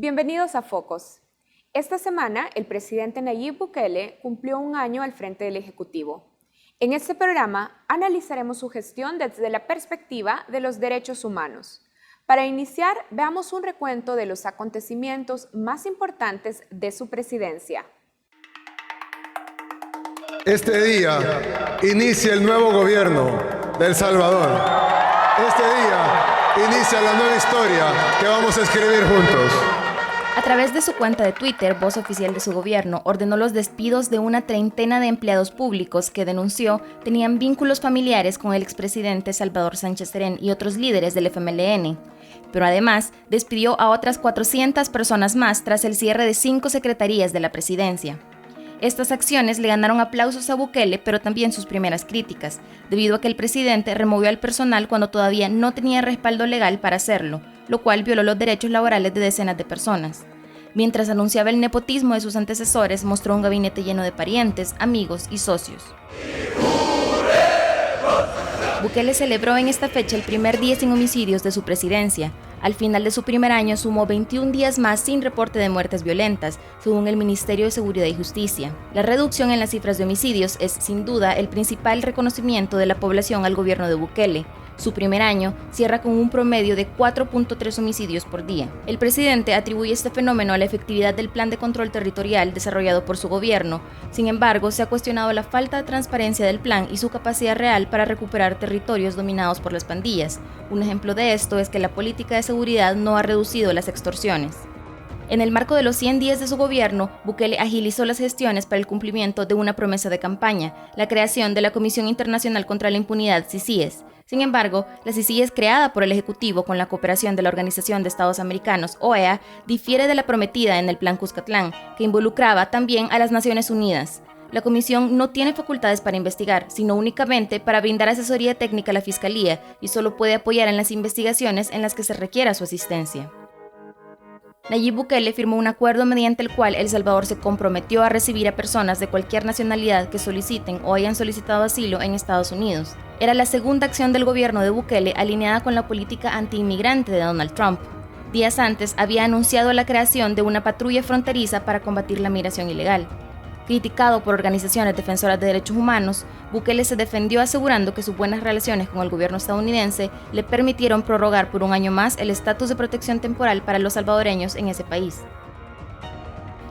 Bienvenidos a Focos. Esta semana, el presidente Nayib Bukele cumplió un año al frente del Ejecutivo. En este programa, analizaremos su gestión desde la perspectiva de los derechos humanos. Para iniciar, veamos un recuento de los acontecimientos más importantes de su presidencia. Este día inicia el nuevo gobierno de El Salvador. Este día inicia la nueva historia que vamos a escribir juntos. A través de su cuenta de Twitter, voz oficial de su gobierno ordenó los despidos de una treintena de empleados públicos que denunció tenían vínculos familiares con el expresidente Salvador Sánchez Serén y otros líderes del FMLN. Pero además, despidió a otras 400 personas más tras el cierre de 5 secretarías de la presidencia. Estas acciones le ganaron aplausos a Bukele, pero también sus primeras críticas, debido a que el presidente removió al personal cuando todavía no tenía respaldo legal para hacerlo, lo cual violó los derechos laborales de decenas de personas. Mientras anunciaba el nepotismo de sus antecesores, mostró un gabinete lleno de parientes, amigos y socios. Bukele celebró en esta fecha el primer día sin homicidios de su presidencia. Al final de su primer año sumó 21 días más sin reporte de muertes violentas, según el Ministerio de Seguridad y Justicia. La reducción en las cifras de homicidios es, sin duda, el principal reconocimiento de la población al gobierno de Bukele. Su primer año cierra con un promedio de 4.3 homicidios por día. El presidente atribuye este fenómeno a la efectividad del plan de control territorial desarrollado por su gobierno. Sin embargo, se ha cuestionado la falta de transparencia del plan y su capacidad real para recuperar territorios dominados por las pandillas. Un ejemplo de esto es que la política de seguridad no ha reducido las extorsiones. En el marco de los 100 días de su gobierno, Bukele agilizó las gestiones para el cumplimiento de una promesa de campaña, la creación de la Comisión Internacional contra la Impunidad, CICIES. Sin embargo, la CICIES creada por el Ejecutivo con la cooperación de la Organización de Estados Americanos, OEA, difiere de la prometida en el Plan Cuscatlán, que involucraba también a las Naciones Unidas. La comisión no tiene facultades para investigar, sino únicamente para brindar asesoría técnica a la Fiscalía y solo puede apoyar en las investigaciones en las que se requiera su asistencia. Nayib Bukele firmó un acuerdo mediante el cual El Salvador se comprometió a recibir a personas de cualquier nacionalidad que soliciten o hayan solicitado asilo en Estados Unidos. Era la segunda acción del gobierno de Bukele alineada con la política anti-inmigrante de Donald Trump. Días antes había anunciado la creación de una patrulla fronteriza para combatir la migración ilegal. Criticado por organizaciones defensoras de derechos humanos, Bukele se defendió asegurando que sus buenas relaciones con el gobierno estadounidense le permitieron prorrogar por un año más el estatus de protección temporal para los salvadoreños en ese país.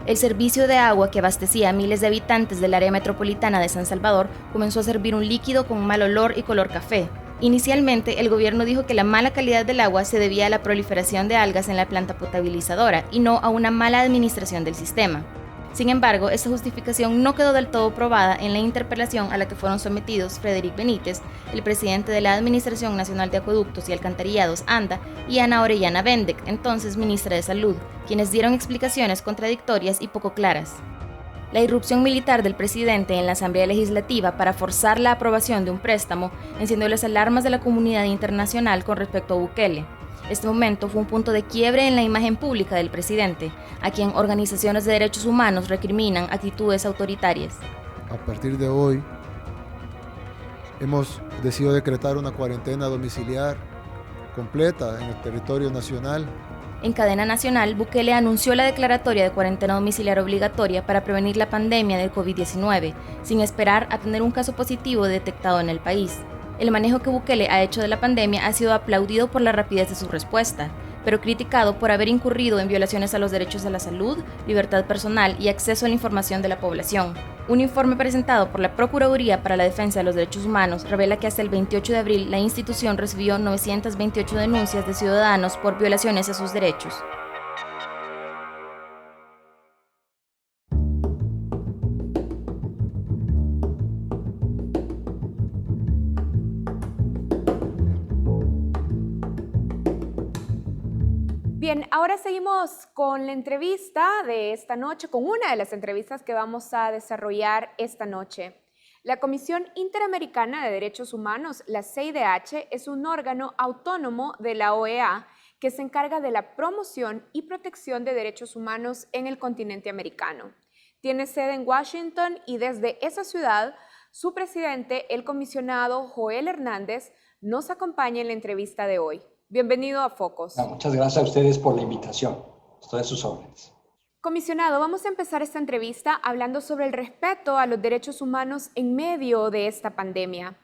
El servicio de agua que abastecía a miles de habitantes del área metropolitana de San Salvador comenzó a servir un líquido con mal olor y color café. Inicialmente, el gobierno dijo que la mala calidad del agua se debía a la proliferación de algas en la planta potabilizadora y no a una mala administración del sistema. Sin embargo, esta justificación no quedó del todo probada en la interpelación a la que fueron sometidos Frederick Benítez, el presidente de la Administración Nacional de Acueductos y Alcantarillados, ANDA, y Ana Orellana Bendec, entonces ministra de Salud, quienes dieron explicaciones contradictorias y poco claras. La irrupción militar del presidente en la Asamblea Legislativa para forzar la aprobación de un préstamo encendió las alarmas de la comunidad internacional con respecto a Bukele. Este momento fue un punto de quiebre en la imagen pública del presidente, a quien organizaciones de derechos humanos recriminan actitudes autoritarias. A partir de hoy, hemos decidido decretar una cuarentena domiciliar completa en el territorio nacional. En cadena nacional, Bukele anunció la declaratoria de cuarentena domiciliar obligatoria para prevenir la pandemia del COVID-19, sin esperar a tener un caso positivo detectado en el país. El manejo que Bukele ha hecho de la pandemia ha sido aplaudido por la rapidez de su respuesta, pero criticado por haber incurrido en violaciones a los derechos a la salud, libertad personal y acceso a la información de la población. Un informe presentado por la Procuraduría para la Defensa de los Derechos Humanos revela que hasta el 28 de abril la institución recibió 928 denuncias de ciudadanos por violaciones a sus derechos. Bien, ahora seguimos con la entrevista de esta noche, con una de las entrevistas que vamos a desarrollar esta noche. La Comisión Interamericana de Derechos Humanos, la CIDH, es un órgano autónomo de la OEA que se encarga de la promoción y protección de derechos humanos en el continente americano. Tiene sede en Washington y desde esa ciudad, su presidente, el comisionado Joel Hernández, nos acompaña en la entrevista de hoy. Bienvenido a Focos. Muchas gracias a ustedes por la invitación. Estoy a sus órdenes. Comisionado, vamos a empezar esta entrevista hablando sobre el respeto a los derechos humanos en medio de esta pandemia.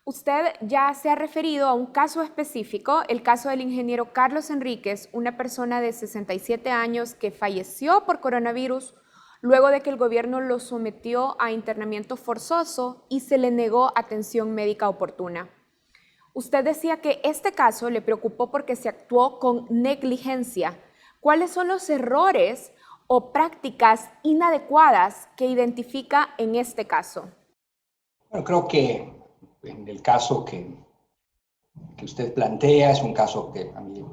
Usted ya se ha referido a un caso específico, el caso del ingeniero Carlos Enríquez, una persona de 67 años que falleció por coronavirus luego de que el gobierno lo sometió a internamiento forzoso y se le negó atención médica oportuna. Usted decía que este caso le preocupó porque se actuó con negligencia. ¿Cuáles son los errores o prácticas inadecuadas que identifica en este caso? Bueno, creo que en el caso que usted plantea es un caso que a mí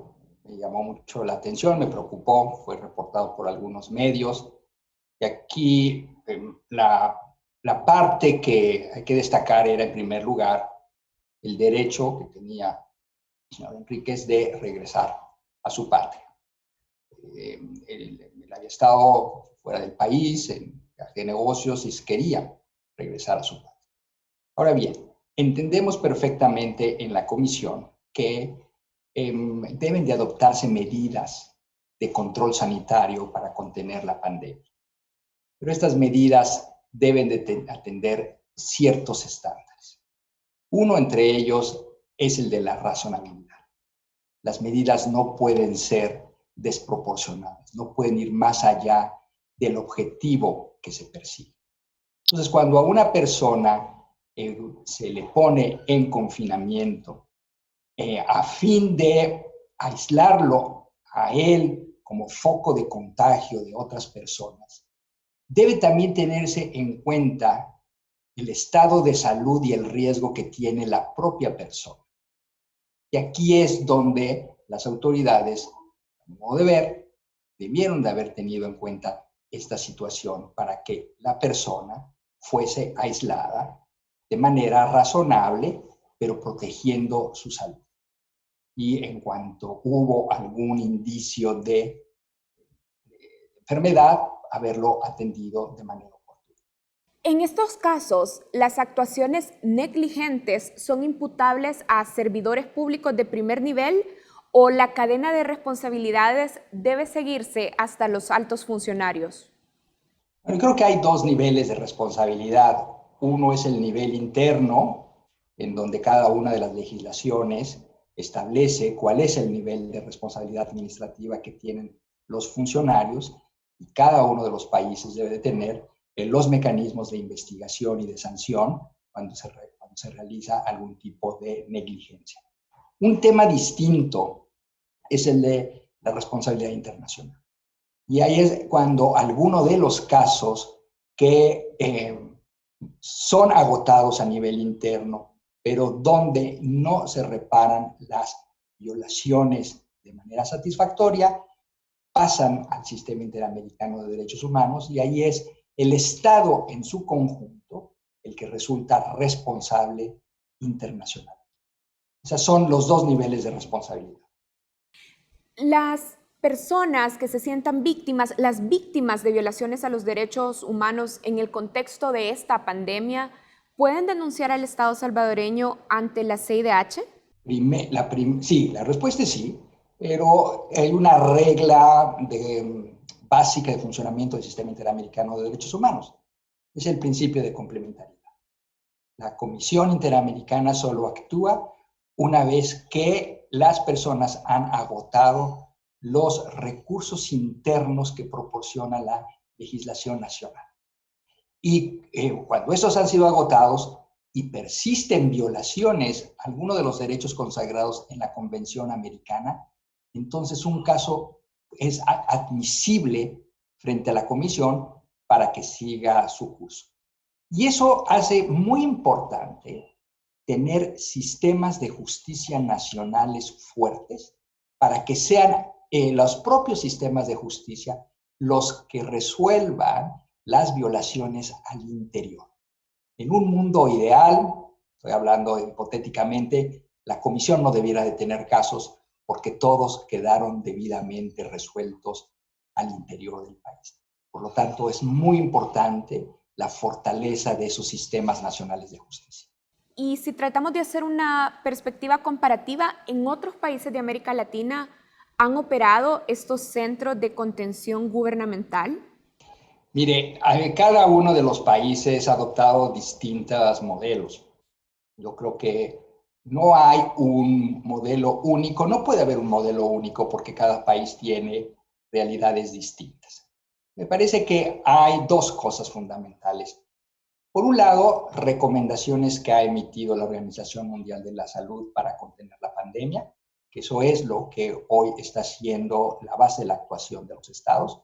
me llamó mucho la atención, me preocupó, fue reportado por algunos medios. Y aquí la parte que hay que destacar era, en primer lugar, el derecho que tenía el señor Enríquez de regresar a su patria. Él había estado fuera del país, en viaje de negocios, y quería regresar a su patria. Ahora bien, entendemos perfectamente en la comisión que deben de adoptarse medidas de control sanitario para contener la pandemia. Pero estas medidas deben de atender ciertos estándares. Uno entre ellos es el de la razonabilidad. Las medidas no pueden ser desproporcionadas, no pueden ir más allá del objetivo que se persigue. Entonces, cuando a una persona se le pone en confinamiento a fin de aislarlo a él como foco de contagio de otras personas, debe también tenerse en cuenta el estado de salud y el riesgo que tiene la propia persona. Y aquí es donde las autoridades, a mi modo de ver, debieron de haber tenido en cuenta esta situación para que la persona fuese aislada de manera razonable, pero protegiendo su salud. Y en cuanto hubo algún indicio de enfermedad, haberlo atendido de manera oportuna. En estos casos, las actuaciones negligentes son imputables a servidores públicos de primer nivel o la cadena de responsabilidades debe seguirse hasta los altos funcionarios. Bueno, creo que hay dos niveles de responsabilidad. Uno es el nivel interno, en donde cada una de las legislaciones establece cuál es el nivel de responsabilidad administrativa que tienen los funcionarios, y cada uno de los países debe de tener los mecanismos de investigación y de sanción cuando se realiza algún tipo de negligencia. Un tema distinto es el de la responsabilidad internacional. Y ahí es cuando alguno de los casos que son agotados a nivel interno, pero donde no se reparan las violaciones de manera satisfactoria, pasan al Sistema Interamericano de Derechos Humanos, y ahí es el Estado en su conjunto el que resulta responsable internacional. Esos son los dos niveles de responsabilidad. Las personas que se sientan víctimas, las víctimas de violaciones a los derechos humanos en el contexto de esta pandemia, ¿pueden denunciar al Estado salvadoreño ante la CIDH? Sí, la respuesta es sí, pero hay una regla básica de funcionamiento del Sistema Interamericano de Derechos Humanos. Es el principio de complementariedad. La Comisión Interamericana solo actúa una vez que las personas han agotado los recursos internos que proporciona la legislación nacional. Y cuando estos han sido agotados y persisten violaciones a alguno de los derechos consagrados en la Convención Americana, entonces un caso es admisible frente a la Comisión para que siga su curso. Y eso hace muy importante tener sistemas de justicia nacionales fuertes para que sean los propios sistemas de justicia los que resuelvan las violaciones al interior. En un mundo ideal, estoy hablando hipotéticamente, la Comisión no debiera de tener casos porque todos quedaron debidamente resueltos al interior del país. Por lo tanto, es muy importante la fortaleza de esos sistemas nacionales de justicia. Y si tratamos de hacer una perspectiva comparativa, en otros países de América Latina ¿Han operado estos centros de contención gubernamental? Mire, cada uno de los países ha adoptado distintos modelos. Yo creo que no hay un modelo único, no puede haber un modelo único porque cada país tiene realidades distintas. Me parece que hay dos cosas fundamentales. Por un lado, recomendaciones que ha emitido la Organización Mundial de la Salud para contener la pandemia, que eso es lo que hoy está siendo la base de la actuación de los estados.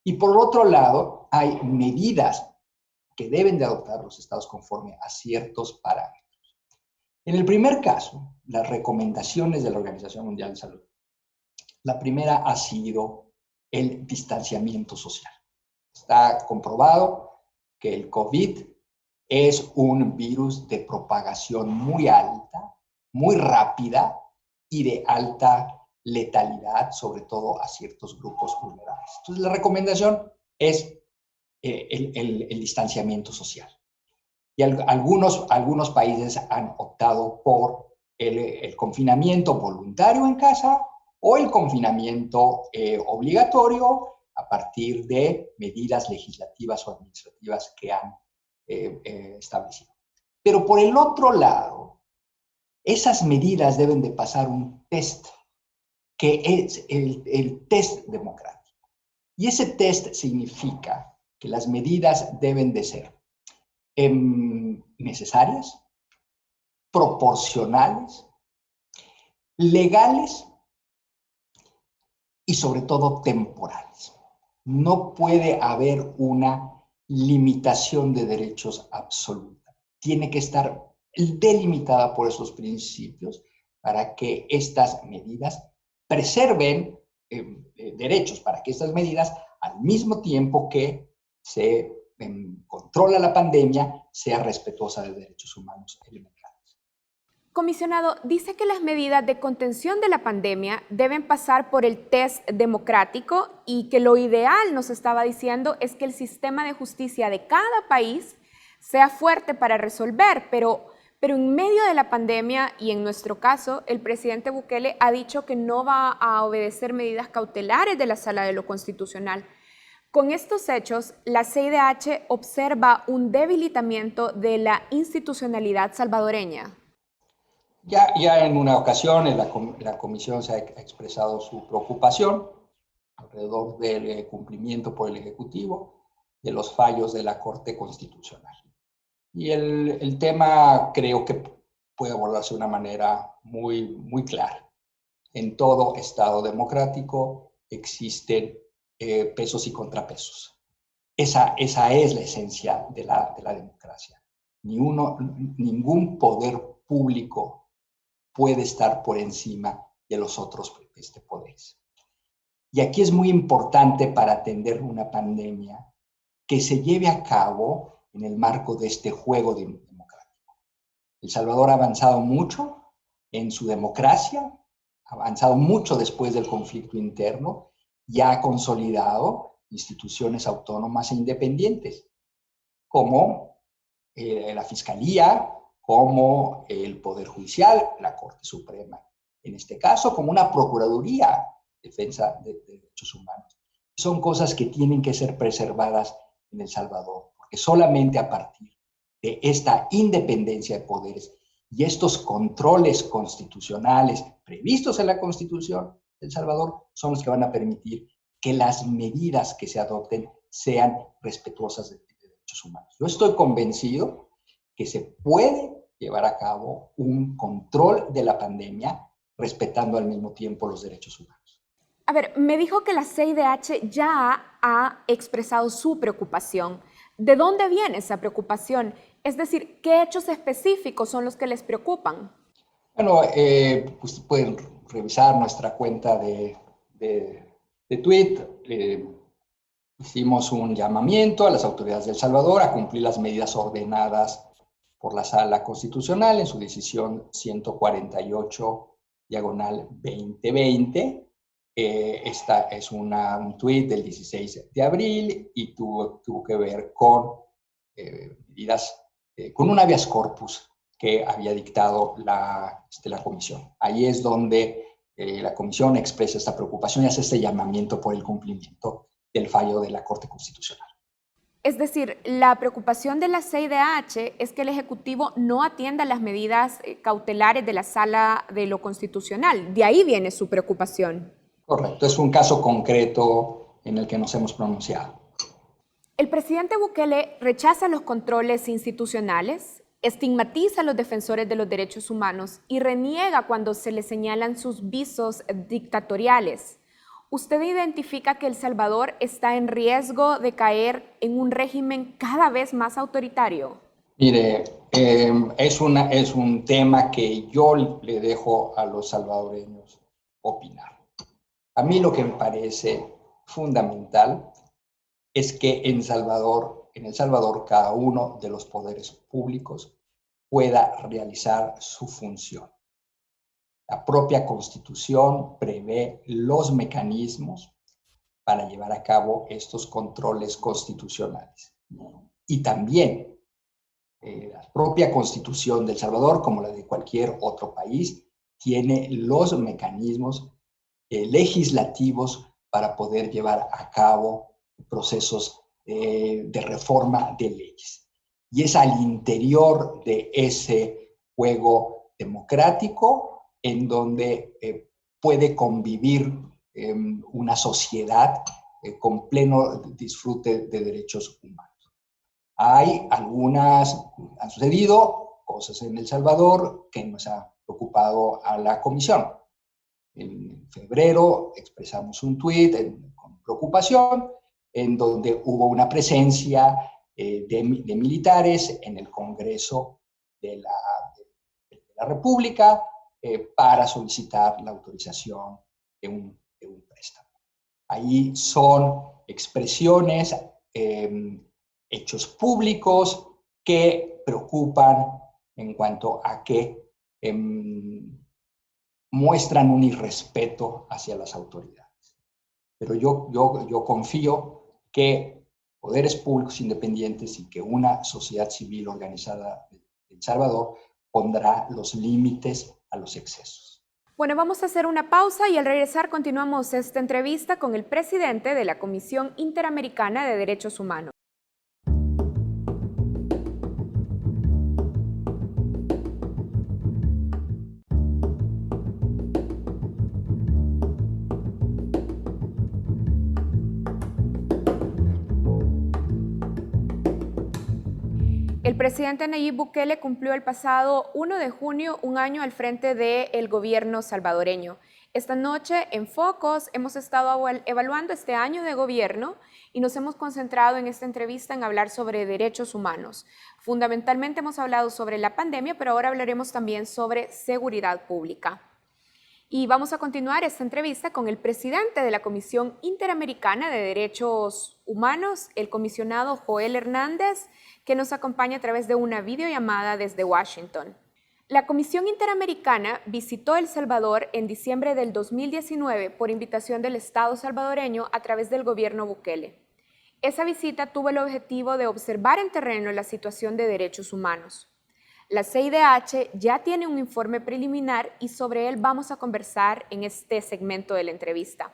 Y por otro lado, hay medidas que deben de adoptar los estados conforme a ciertos parámetros. En el primer caso, las recomendaciones de la Organización Mundial de Salud. La primera ha sido el distanciamiento social. Está comprobado que el COVID es un virus de propagación muy alta, muy rápida y de alta letalidad, sobre todo a ciertos grupos vulnerables. Entonces, la recomendación es el distanciamiento social. Y algunos países han optado por el confinamiento voluntario en casa o el confinamiento obligatorio a partir de medidas legislativas o administrativas que han establecido. Pero por el otro lado, esas medidas deben de pasar un test, que es el test democrático. Y ese test significa que las medidas deben de ser necesarias, proporcionales, legales y sobre todo temporales. No puede haber una limitación de derechos absoluta. Tiene que estar delimitada por esos principios para que estas medidas preserven derechos, para que estas medidas, al mismo tiempo que se controla la pandemia, sea respetuosa de derechos humanos elementales. Comisionado, dice que las medidas de contención de la pandemia deben pasar por el test democrático y que lo ideal, nos estaba diciendo, es que el sistema de justicia de cada país sea fuerte para resolver, pero en medio de la pandemia y en nuestro caso, el presidente Bukele ha dicho que no va a obedecer medidas cautelares de la Sala de lo Constitucional. Con estos hechos, la CIDH observa un debilitamiento de la institucionalidad salvadoreña. Ya en una ocasión la comisión se ha expresado su preocupación alrededor del cumplimiento por el Ejecutivo de los fallos de la Corte Constitucional. Y el tema creo que puede abordarse de una manera muy clara. En todo Estado democrático existen pesos y contrapesos. Esa es la esencia de la democracia. Ningún poder público puede estar por encima de los otros poderes. Y aquí es muy importante para atender una pandemia que se lleve a cabo en el marco de este juego democrático. El Salvador ha avanzado mucho en su democracia, ha avanzado mucho después del conflicto interno y ha consolidado instituciones autónomas e independientes, como la Fiscalía, como el Poder Judicial, la Corte Suprema, en este caso, como una Procuraduría de Defensa de Derechos Humanos. Son cosas que tienen que ser preservadas en El Salvador, porque solamente a partir de esta independencia de poderes y estos controles constitucionales previstos en la Constitución de El Salvador son los que van a permitir que las medidas que se adopten sean respetuosas de derechos humanos. Yo estoy convencido que se puede llevar a cabo un control de la pandemia respetando al mismo tiempo los derechos humanos. A ver, me dijo que la CIDH ya ha expresado su preocupación. ¿De dónde viene esa preocupación? Es decir, ¿qué hechos específicos son los que les preocupan? Bueno, pues pueden revisar nuestra cuenta de tweet. Hicimos un llamamiento a las autoridades de El Salvador a cumplir las medidas ordenadas por la Sala Constitucional en su decisión 148/2020. Esta es un tuit del 16 de abril y tuvo que ver con medidas, con un habeas corpus que había dictado la comisión. Ahí es donde la Comisión expresa esta preocupación y hace este llamamiento por el cumplimiento del fallo de la Corte Constitucional. Es decir, la preocupación de la CIDH es que el Ejecutivo no atienda las medidas cautelares de la Sala de lo Constitucional. De ahí viene su preocupación. Correcto, es un caso concreto en el que nos hemos pronunciado. El presidente Bukele rechaza los controles institucionales, estigmatiza a los defensores de los derechos humanos y reniega cuando se le señalan sus visos dictatoriales. ¿Usted identifica que El Salvador está en riesgo de caer en un régimen cada vez más autoritario? Mire, es un tema que yo le dejo a los salvadoreños opinar. A mí lo que me parece fundamental es que en El Salvador cada uno de los poderes públicos pueda realizar su función. La propia Constitución prevé los mecanismos para llevar a cabo estos controles constitucionales. Y también la propia Constitución de El Salvador, como la de cualquier otro país, tiene los mecanismos legislativos para poder llevar a cabo procesos de reforma de leyes. Y es al interior de ese juego democrático en donde puede convivir una sociedad con pleno disfrute de derechos humanos. Han sucedido cosas en El Salvador que nos ha preocupado a la Comisión. En febrero expresamos un tuit con preocupación en donde hubo una presencia de militares en el Congreso de la República para solicitar la autorización de un préstamo. Ahí son expresiones, hechos públicos que preocupan en cuanto a que muestran un irrespeto hacia las autoridades. Pero yo confío que poderes públicos independientes y que una sociedad civil organizada de El Salvador pondrá los límites a los excesos. Bueno, vamos a hacer una pausa y al regresar continuamos esta entrevista con el presidente de la Comisión Interamericana de Derechos Humanos. El presidente Nayib Bukele cumplió el pasado 1 de junio un año al frente del gobierno salvadoreño. Esta noche en Focos hemos estado evaluando este año de gobierno y nos hemos concentrado en esta entrevista en hablar sobre derechos humanos. Fundamentalmente hemos hablado sobre la pandemia, pero ahora hablaremos también sobre seguridad pública. Y vamos a continuar esta entrevista con el presidente de la Comisión Interamericana de Derechos Humanos, el comisionado Joel Hernández, que nos acompaña a través de una videollamada desde Washington. La Comisión Interamericana visitó El Salvador en diciembre del 2019 por invitación del Estado salvadoreño a través del gobierno Bukele. Esa visita tuvo el objetivo de observar en terreno la situación de derechos humanos. La CIDH ya tiene un informe preliminar y sobre él vamos a conversar en este segmento de la entrevista.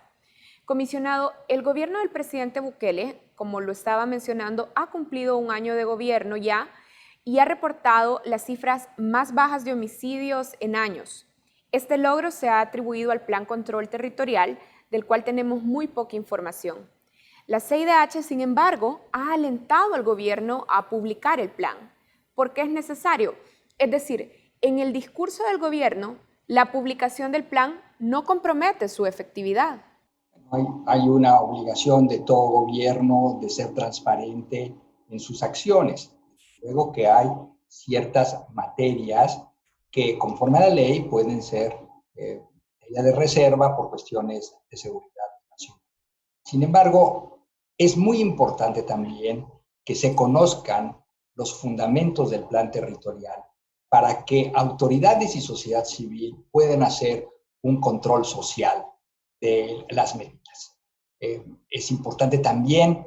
Comisionado, el gobierno del presidente Bukele, como lo estaba mencionando, ha cumplido un año de gobierno ya y ha reportado las cifras más bajas de homicidios en años. Este logro se ha atribuido al Plan Control Territorial, del cual tenemos muy poca información. La CIDH, sin embargo, ha alentado al gobierno a publicar el plan, porque es necesario. Es decir, en el discurso del gobierno, la publicación del plan no compromete su efectividad. Hay una obligación de todo gobierno de ser transparente en sus acciones. Luego que hay ciertas materias que, conforme a la ley, pueden ser medidas de reserva por cuestiones de seguridad nacional. Sin embargo, es muy importante también que se conozcan los fundamentos del plan territorial para que autoridades y sociedad civil puedan hacer un control social de las medidas. Es importante también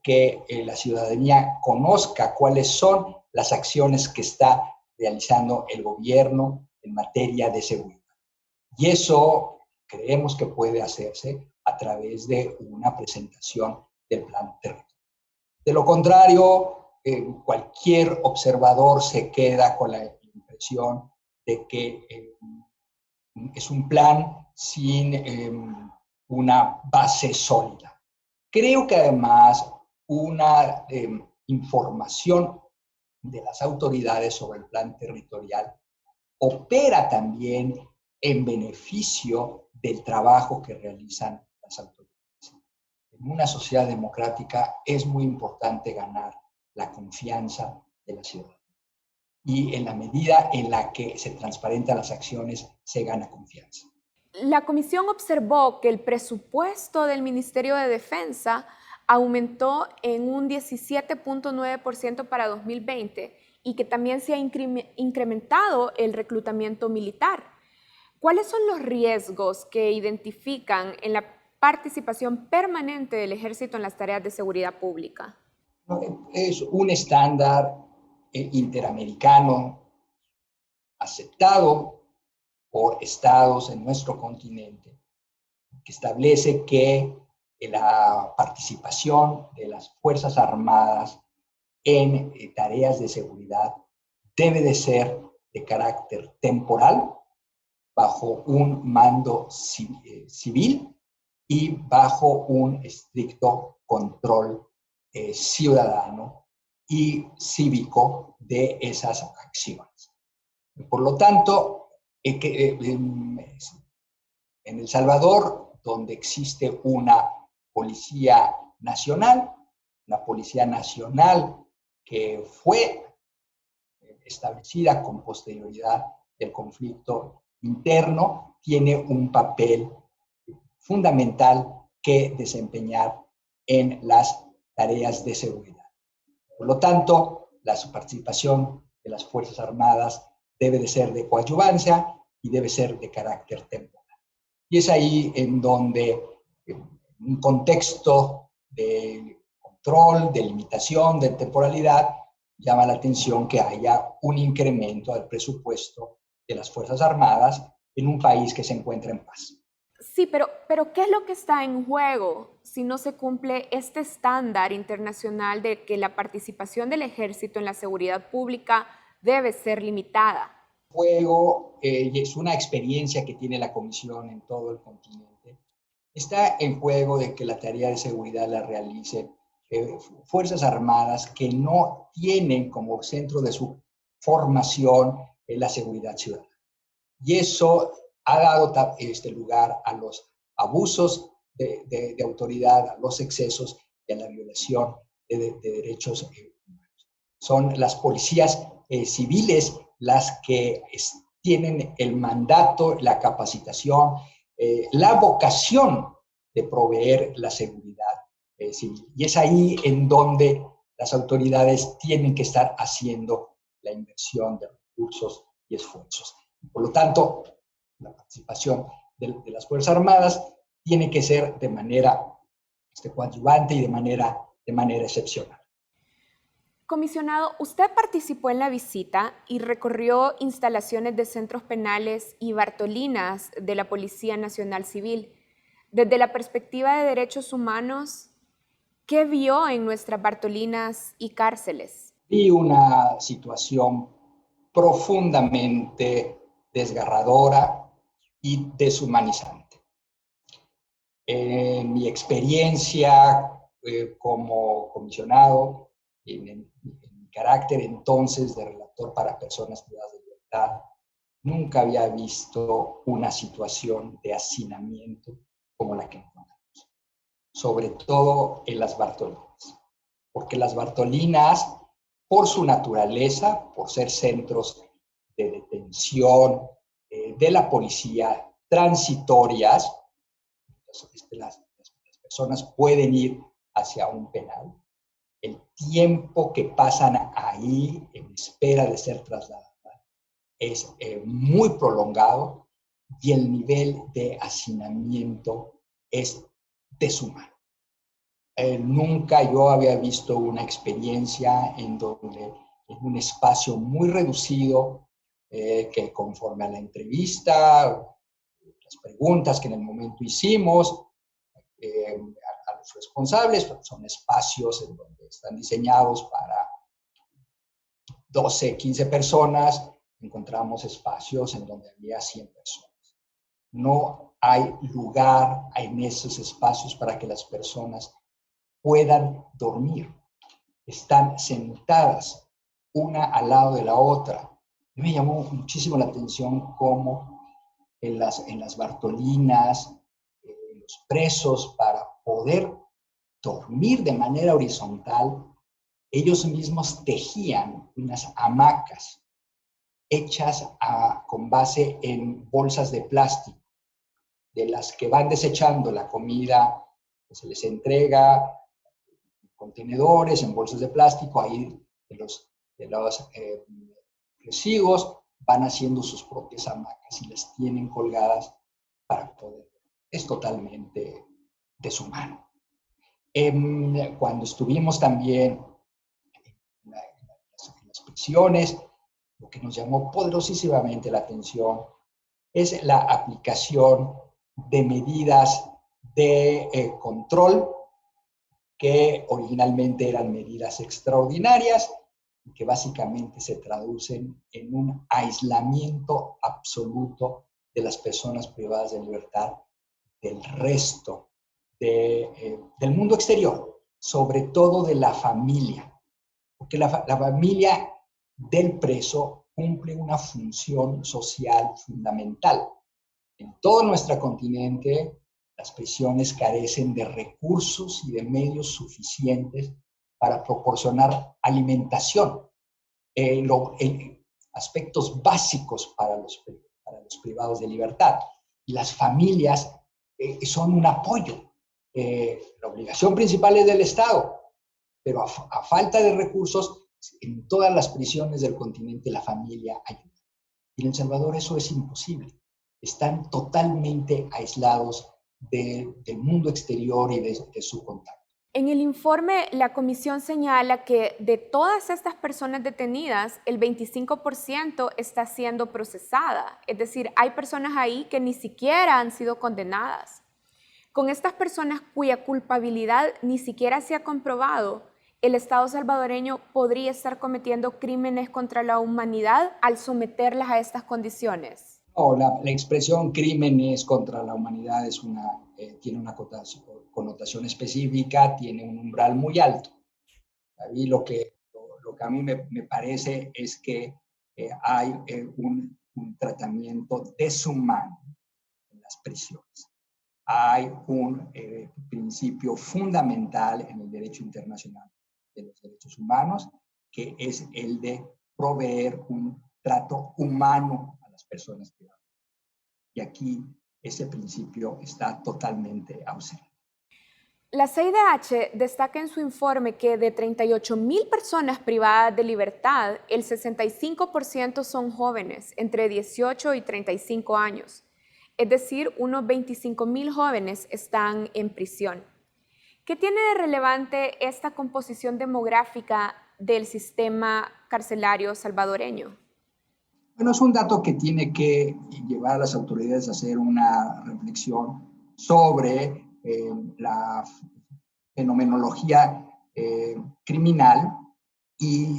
que la ciudadanía conozca cuáles son las acciones que está realizando el gobierno en materia de seguridad. Y eso creemos que puede hacerse a través de una presentación del plan territorial. De lo contrario, cualquier observador se queda con la impresión de que es un plan sin una base sólida. Creo que además una información de las autoridades sobre el plan territorial opera también en beneficio del trabajo que realizan las autoridades. En una sociedad democrática es muy importante ganar la confianza de la ciudadanía. Y en la medida en la que se transparentan las acciones, se gana confianza. La comisión observó que el presupuesto del Ministerio de Defensa aumentó en un 17.9% para 2020 y que también se ha incrementado el reclutamiento militar. ¿Cuáles son los riesgos que identifican en la participación permanente del Ejército en las tareas de seguridad pública? Es un estándar interamericano aceptado por estados en nuestro continente que establece que la participación de las Fuerzas Armadas en tareas de seguridad debe de ser de carácter temporal, bajo un mando civil y bajo un estricto control ciudadano y cívico de esas acciones. Por lo tanto, en El Salvador, donde existe una policía nacional que fue establecida con posterioridad del conflicto interno, tiene un papel fundamental que desempeñar en las tareas de seguridad. Por lo tanto, la participación de las Fuerzas Armadas debe de ser de coadyuvancia y debe ser de carácter temporal. Y es ahí en donde, en un contexto de control, de limitación, de temporalidad, llama la atención que haya un incremento del presupuesto de las Fuerzas Armadas en un país que se encuentra en paz. Sí, pero ¿qué es lo que está en juego si no se cumple este estándar internacional de que la participación del ejército en la seguridad pública debe ser limitada? Juego es una experiencia que tiene la Comisión en todo el continente. Está en juego de que la tarea de seguridad la realicen Fuerzas Armadas que no tienen como centro de su formación la seguridad ciudadana. Y eso ha dado lugar a los abusos de autoridad, a los excesos y a la violación de derechos humanos. Son las policías civiles las que tienen el mandato, la capacitación, la vocación de proveer la seguridad civil. Y es ahí en donde las autoridades tienen que estar haciendo la inversión de recursos y esfuerzos. Por lo tanto, la participación de las Fuerzas Armadas tiene que ser de manera coadyuvante y de manera excepcional. Comisionado, usted participó en la visita y recorrió instalaciones de centros penales y Bartolinas de la Policía Nacional Civil. Desde la perspectiva de derechos humanos, ¿qué vio en nuestras Bartolinas y cárceles? Vi una situación profundamente desgarradora y deshumanizante. En mi experiencia como comisionado, en mi carácter entonces de relator para personas privadas de libertad, nunca había visto una situación de hacinamiento como la que encontramos, sobre todo en las Bartolinas, porque las Bartolinas, por su naturaleza, por ser centros de detención de la policía transitorias, las personas pueden ir hacia un penal. El tiempo que pasan ahí en espera de ser trasladadas es muy prolongado y el nivel de hacinamiento es deshumano. Nunca yo había visto una experiencia en donde en un espacio muy reducido, que conforme a la entrevista las preguntas que en el momento hicimos a los responsables, son espacios en donde están diseñados para 12, 15 personas, encontramos espacios en donde había 100 personas. No hay lugar en esos espacios para que las personas puedan dormir. Están sentadas una al lado de la otra. Me llamó muchísimo la atención cómo en las Bartolinas, los presos, para poder dormir de manera horizontal, ellos mismos tejían unas hamacas hechas con base en bolsas de plástico, de las que van desechando la comida que se les entrega en contenedores, en bolsas de plástico, ahí de los residuos van haciendo sus propias hamacas y las tienen colgadas para poder. Es totalmente deshumano. Cuando estuvimos también en las prisiones, lo que nos llamó poderosísimamente la atención es la aplicación de medidas de control que originalmente eran medidas extraordinarias y que básicamente se traducen en un aislamiento absoluto de las personas privadas de libertad del resto del mundo exterior, sobre todo de la familia, porque la familia del preso cumple una función social fundamental. En todo nuestro continente, las prisiones carecen de recursos y de medios suficientes para proporcionar alimentación, aspectos básicos para los privados de libertad. Y las familias son un apoyo. La obligación principal es del Estado, pero a falta de recursos, en todas las prisiones del continente la familia ayuda. Y en El Salvador eso es imposible. Están totalmente aislados del mundo exterior y de su contacto. En el informe, la comisión señala que de todas estas personas detenidas, el 25% está siendo procesada. Es decir, hay personas ahí que ni siquiera han sido condenadas. Con estas personas cuya culpabilidad ni siquiera se ha comprobado, el Estado salvadoreño podría estar cometiendo crímenes contra la humanidad al someterlas a estas condiciones. No, la expresión crímenes contra la humanidad tiene una connotación específica, tiene un umbral muy alto. Y lo que a mí me parece es que hay un tratamiento deshumano en las prisiones. Hay un principio fundamental en el derecho internacional de los derechos humanos, que es el de proveer un trato humano a las personas privadas. Y aquí ese principio está totalmente ausente. La CIDH destaca en su informe que de 38,000 personas privadas de libertad, el 65% son jóvenes, entre 18 y 35 años. Es decir, unos 25,000 jóvenes están en prisión. ¿Qué tiene de relevante esta composición demográfica del sistema carcelario salvadoreño? Bueno, es un dato que tiene que llevar a las autoridades a hacer una reflexión sobre la fenomenología criminal y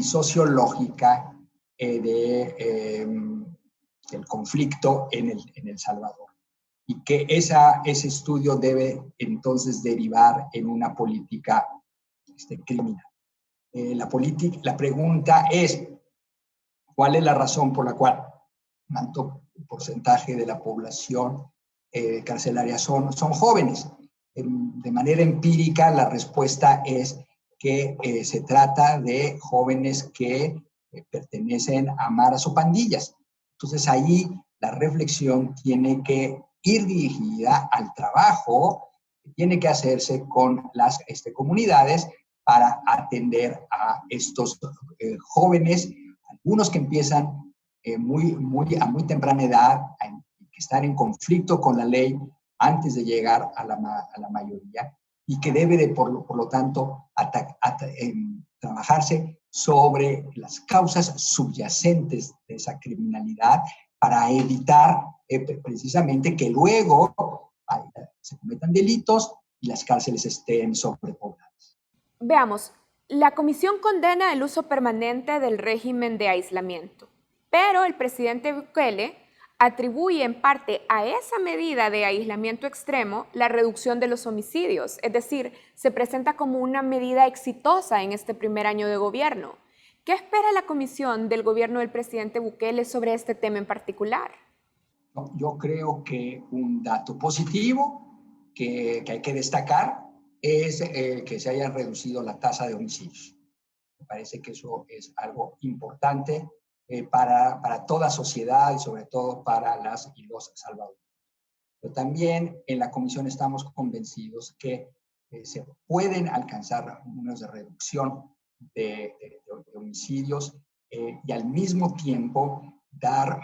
sociológica del conflicto en El Salvador. Y que ese estudio debe entonces derivar en una política criminal. La pregunta es, ¿cuál es la razón por la cual un alto porcentaje de la población carcelaria son jóvenes? De manera empírica, la respuesta es que se trata de jóvenes que pertenecen a maras o pandillas. Entonces, ahí la reflexión tiene que ir dirigida al trabajo que tiene que hacerse con las comunidades para atender a estos jóvenes, algunos que empiezan a muy temprana edad, que están en conflicto con la ley antes de llegar a la mayoría, y que debe por lo tanto trabajarse sobre las causas subyacentes de esa criminalidad para evitar precisamente que luego se cometan delitos y las cárceles estén sobrepobladas. Veamos, la comisión condena el uso permanente del régimen de aislamiento, pero el presidente Bukele atribuye en parte a esa medida de aislamiento extremo la reducción de los homicidios, es decir, se presenta como una medida exitosa en este primer año de gobierno. ¿Qué espera la comisión del gobierno del presidente Bukele sobre este tema en particular? Yo creo que un dato positivo que hay que destacar es que se haya reducido la tasa de homicidios. Me parece que eso es algo importante para toda sociedad y sobre todo para las y los salvadoreños. Pero también en la comisión estamos convencidos que se pueden alcanzar números de reducción de homicidios y al mismo tiempo dar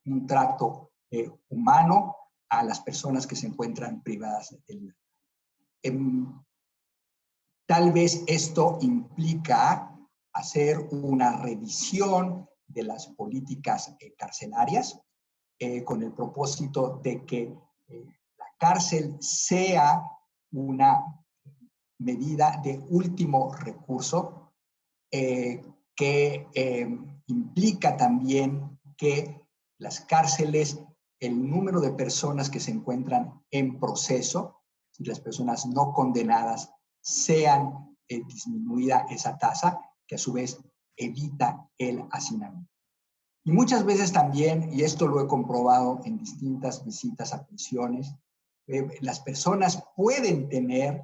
un trato humano a las personas que se encuentran privadas de libertad. Tal vez esto implica hacer una revisión de las políticas carcelarias con el propósito de que la cárcel sea una medida de último recurso que implica también que las cárceles, el número de personas que se encuentran en proceso y las personas no condenadas sean disminuida esa tasa, que a su vez evita el hacinamiento. Y muchas veces también, y esto lo he comprobado en distintas visitas a prisiones, las personas pueden tener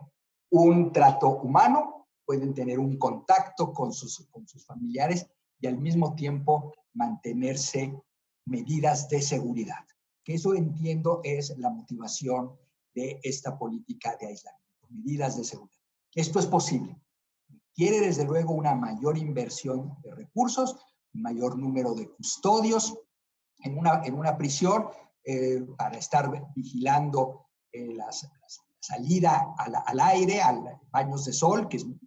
un trato humano, pueden tener un contacto con sus familiares y al mismo tiempo mantenerse medidas de seguridad. Que eso entiendo es la motivación de esta política de aislamiento, medidas de seguridad. Esto es posible. Quiere desde luego una mayor inversión de recursos, un mayor número de custodios en una prisión para estar vigilando la salida al aire, a baños de sol, que es un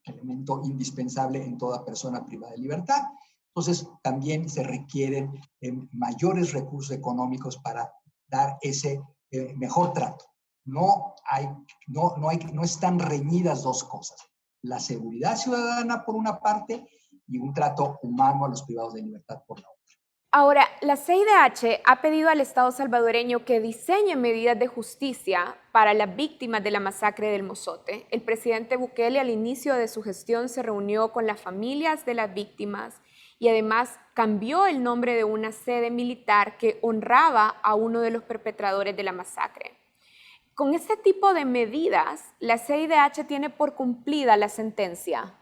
elemento indispensable en toda persona privada de libertad. Entonces, también se requieren mayores recursos económicos para dar ese mejor trato. No están reñidas dos cosas. La seguridad ciudadana por una parte y un trato humano a los privados de libertad por la otra. Ahora, la CIDH ha pedido al Estado salvadoreño que diseñe medidas de justicia para las víctimas de la masacre del Mozote. El presidente Bukele al inicio de su gestión se reunió con las familias de las víctimas y además cambió el nombre de una sede militar que honraba a uno de los perpetradores de la masacre. Con este tipo de medidas, la CIDH tiene por cumplida la sentencia.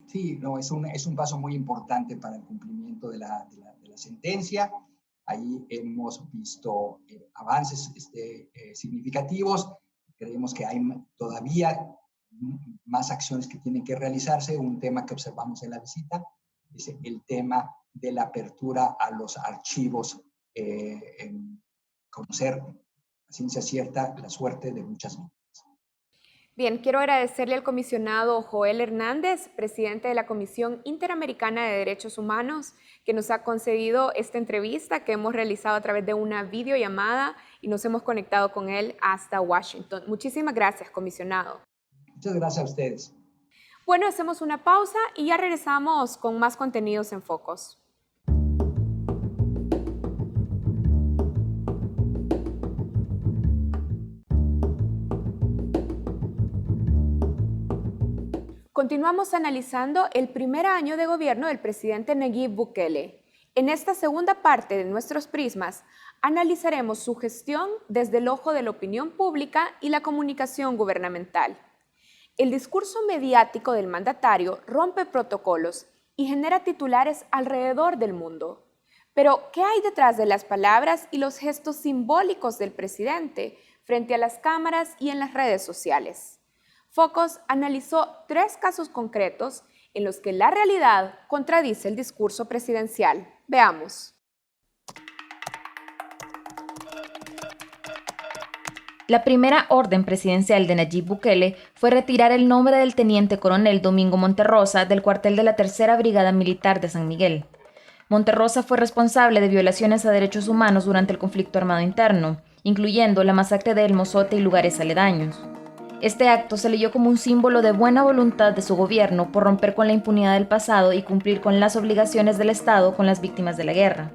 Sí, no, es un paso muy importante para el cumplimiento de la sentencia. Ahí hemos visto avances significativos. Creemos que hay todavía más acciones que tienen que realizarse. Un tema que observamos en la visita es el tema de la apertura a los archivos, conocer a ciencia cierta la suerte de muchas víctimas. Bien, quiero agradecerle al comisionado Joel Hernández, presidente de la Comisión Interamericana de Derechos Humanos, que nos ha concedido esta entrevista que hemos realizado a través de una videollamada y nos hemos conectado con él hasta Washington. Muchísimas gracias, comisionado. Muchas gracias a ustedes. Bueno, hacemos una pausa y ya regresamos con más contenidos en Focos. Continuamos analizando el primer año de gobierno del presidente Nayib Bukele. En esta segunda parte de nuestros prismas, analizaremos su gestión desde el ojo de la opinión pública y la comunicación gubernamental. El discurso mediático del mandatario rompe protocolos y genera titulares alrededor del mundo. Pero, ¿qué hay detrás de las palabras y los gestos simbólicos del presidente frente a las cámaras y en las redes sociales? Focos analizó 3 casos concretos en los que la realidad contradice el discurso presidencial. Veamos. La primera orden presidencial de Nayib Bukele fue retirar el nombre del teniente coronel Domingo Monterrosa del cuartel de la Tercera Brigada Militar de San Miguel. Monterrosa fue responsable de violaciones a derechos humanos durante el conflicto armado interno, incluyendo la masacre de El Mozote y lugares aledaños. Este acto se leyó como un símbolo de buena voluntad de su gobierno por romper con la impunidad del pasado y cumplir con las obligaciones del Estado con las víctimas de la guerra.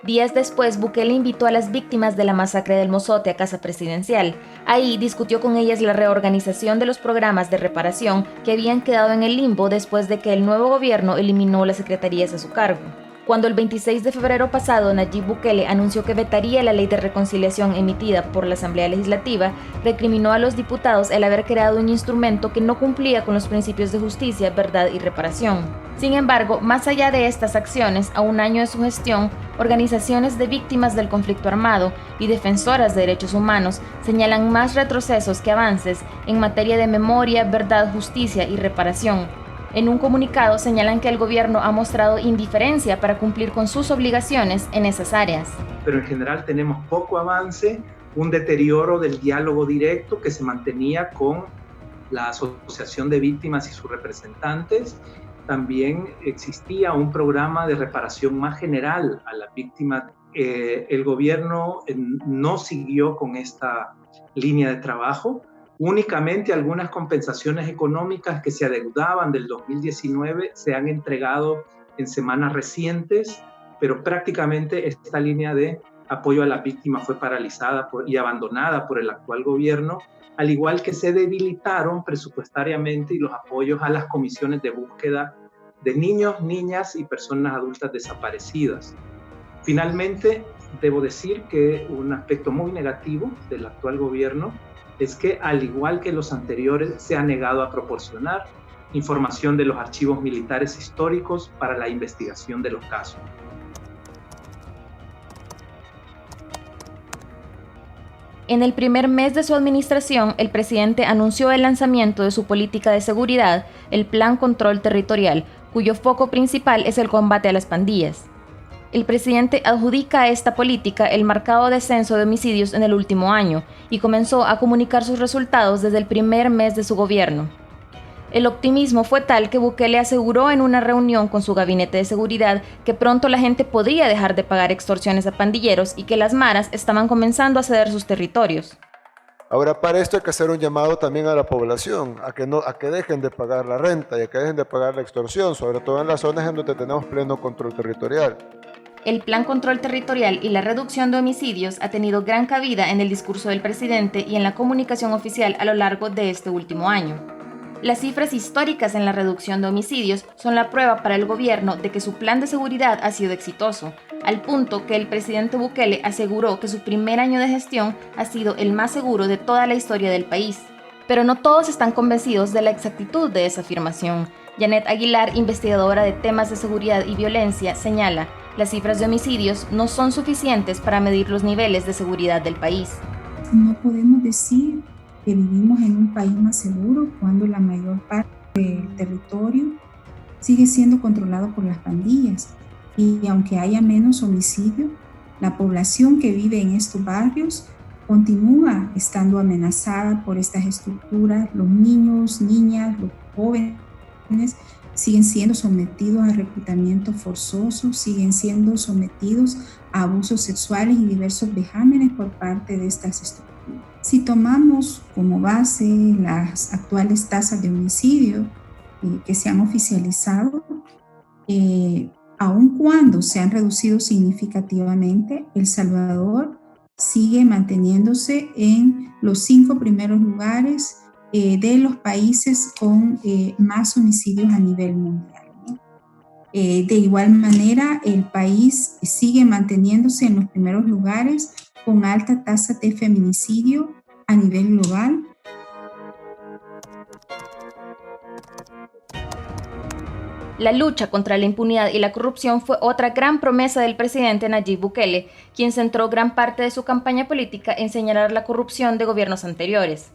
Días después, Bukele invitó a las víctimas de la masacre del Mozote a Casa Presidencial. Ahí discutió con ellas la reorganización de los programas de reparación que habían quedado en el limbo después de que el nuevo gobierno eliminó las secretarías a su cargo. Cuando el 26 de febrero pasado Nayib Bukele anunció que vetaría la ley de reconciliación emitida por la Asamblea Legislativa, recriminó a los diputados el haber creado un instrumento que no cumplía con los principios de justicia, verdad y reparación. Sin embargo, más allá de estas acciones, a un año de su gestión, organizaciones de víctimas del conflicto armado y defensoras de derechos humanos señalan más retrocesos que avances en materia de memoria, verdad, justicia y reparación. En un comunicado señalan que el gobierno ha mostrado indiferencia para cumplir con sus obligaciones en esas áreas. Pero en general tenemos poco avance, un deterioro del diálogo directo que se mantenía con la Asociación de Víctimas y sus representantes. También existía un programa de reparación más general a las víctimas. El gobierno no siguió con esta línea de trabajo. Únicamente algunas compensaciones económicas que se adeudaban del 2019 se han entregado en semanas recientes, pero prácticamente esta línea de apoyo a las víctimas fue paralizada y abandonada por el actual gobierno, al igual que se debilitaron presupuestariamente y los apoyos a las comisiones de búsqueda de niños, niñas y personas adultas desaparecidas. Finalmente, debo decir que un aspecto muy negativo del actual gobierno es que, al igual que los anteriores, se ha negado a proporcionar información de los archivos militares históricos para la investigación de los casos. En el primer mes de su administración, el presidente anunció el lanzamiento de su política de seguridad, el Plan Control Territorial, cuyo foco principal es el combate a las pandillas. El presidente adjudica a esta política el marcado descenso de homicidios en el último año y comenzó a comunicar sus resultados desde el primer mes de su gobierno. El optimismo fue tal que Bukele aseguró en una reunión con su gabinete de seguridad que pronto la gente podría dejar de pagar extorsiones a pandilleros y que las maras estaban comenzando a ceder sus territorios. Ahora, para esto hay que hacer un llamado también a la población, a que dejen de pagar la renta y a que dejen de pagar la extorsión, sobre todo en las zonas en donde tenemos pleno control territorial. El Plan Control Territorial y la reducción de homicidios ha tenido gran cabida en el discurso del presidente y en la comunicación oficial a lo largo de este último año. Las cifras históricas en la reducción de homicidios son la prueba para el gobierno de que su plan de seguridad ha sido exitoso, al punto que el presidente Bukele aseguró que su primer año de gestión ha sido el más seguro de toda la historia del país. Pero no todos están convencidos de la exactitud de esa afirmación. Janet Aguilar, investigadora de temas de seguridad y violencia, señala: las cifras de homicidios no son suficientes para medir los niveles de seguridad del país. No podemos decir que vivimos en un país más seguro cuando la mayor parte del territorio sigue siendo controlado por las pandillas. Y aunque haya menos homicidios, la población que vive en estos barrios continúa estando amenazada por estas estructuras. Los niños, niñas, los jóvenes siguen siendo sometidos a reclutamiento forzoso, siguen siendo sometidos a abusos sexuales y diversos vejámenes por parte de estas estructuras. Si tomamos como base las actuales tasas de homicidio que se han oficializado, aun cuando se han reducido significativamente, El Salvador sigue manteniéndose en los 5 primeros lugares de los países con más homicidios a nivel mundial, ¿no? De igual manera, el país sigue manteniéndose en los primeros lugares con alta tasa de feminicidio a nivel global. La lucha contra la impunidad y la corrupción fue otra gran promesa del presidente Nayib Bukele, quien centró gran parte de su campaña política en señalar la corrupción de gobiernos anteriores.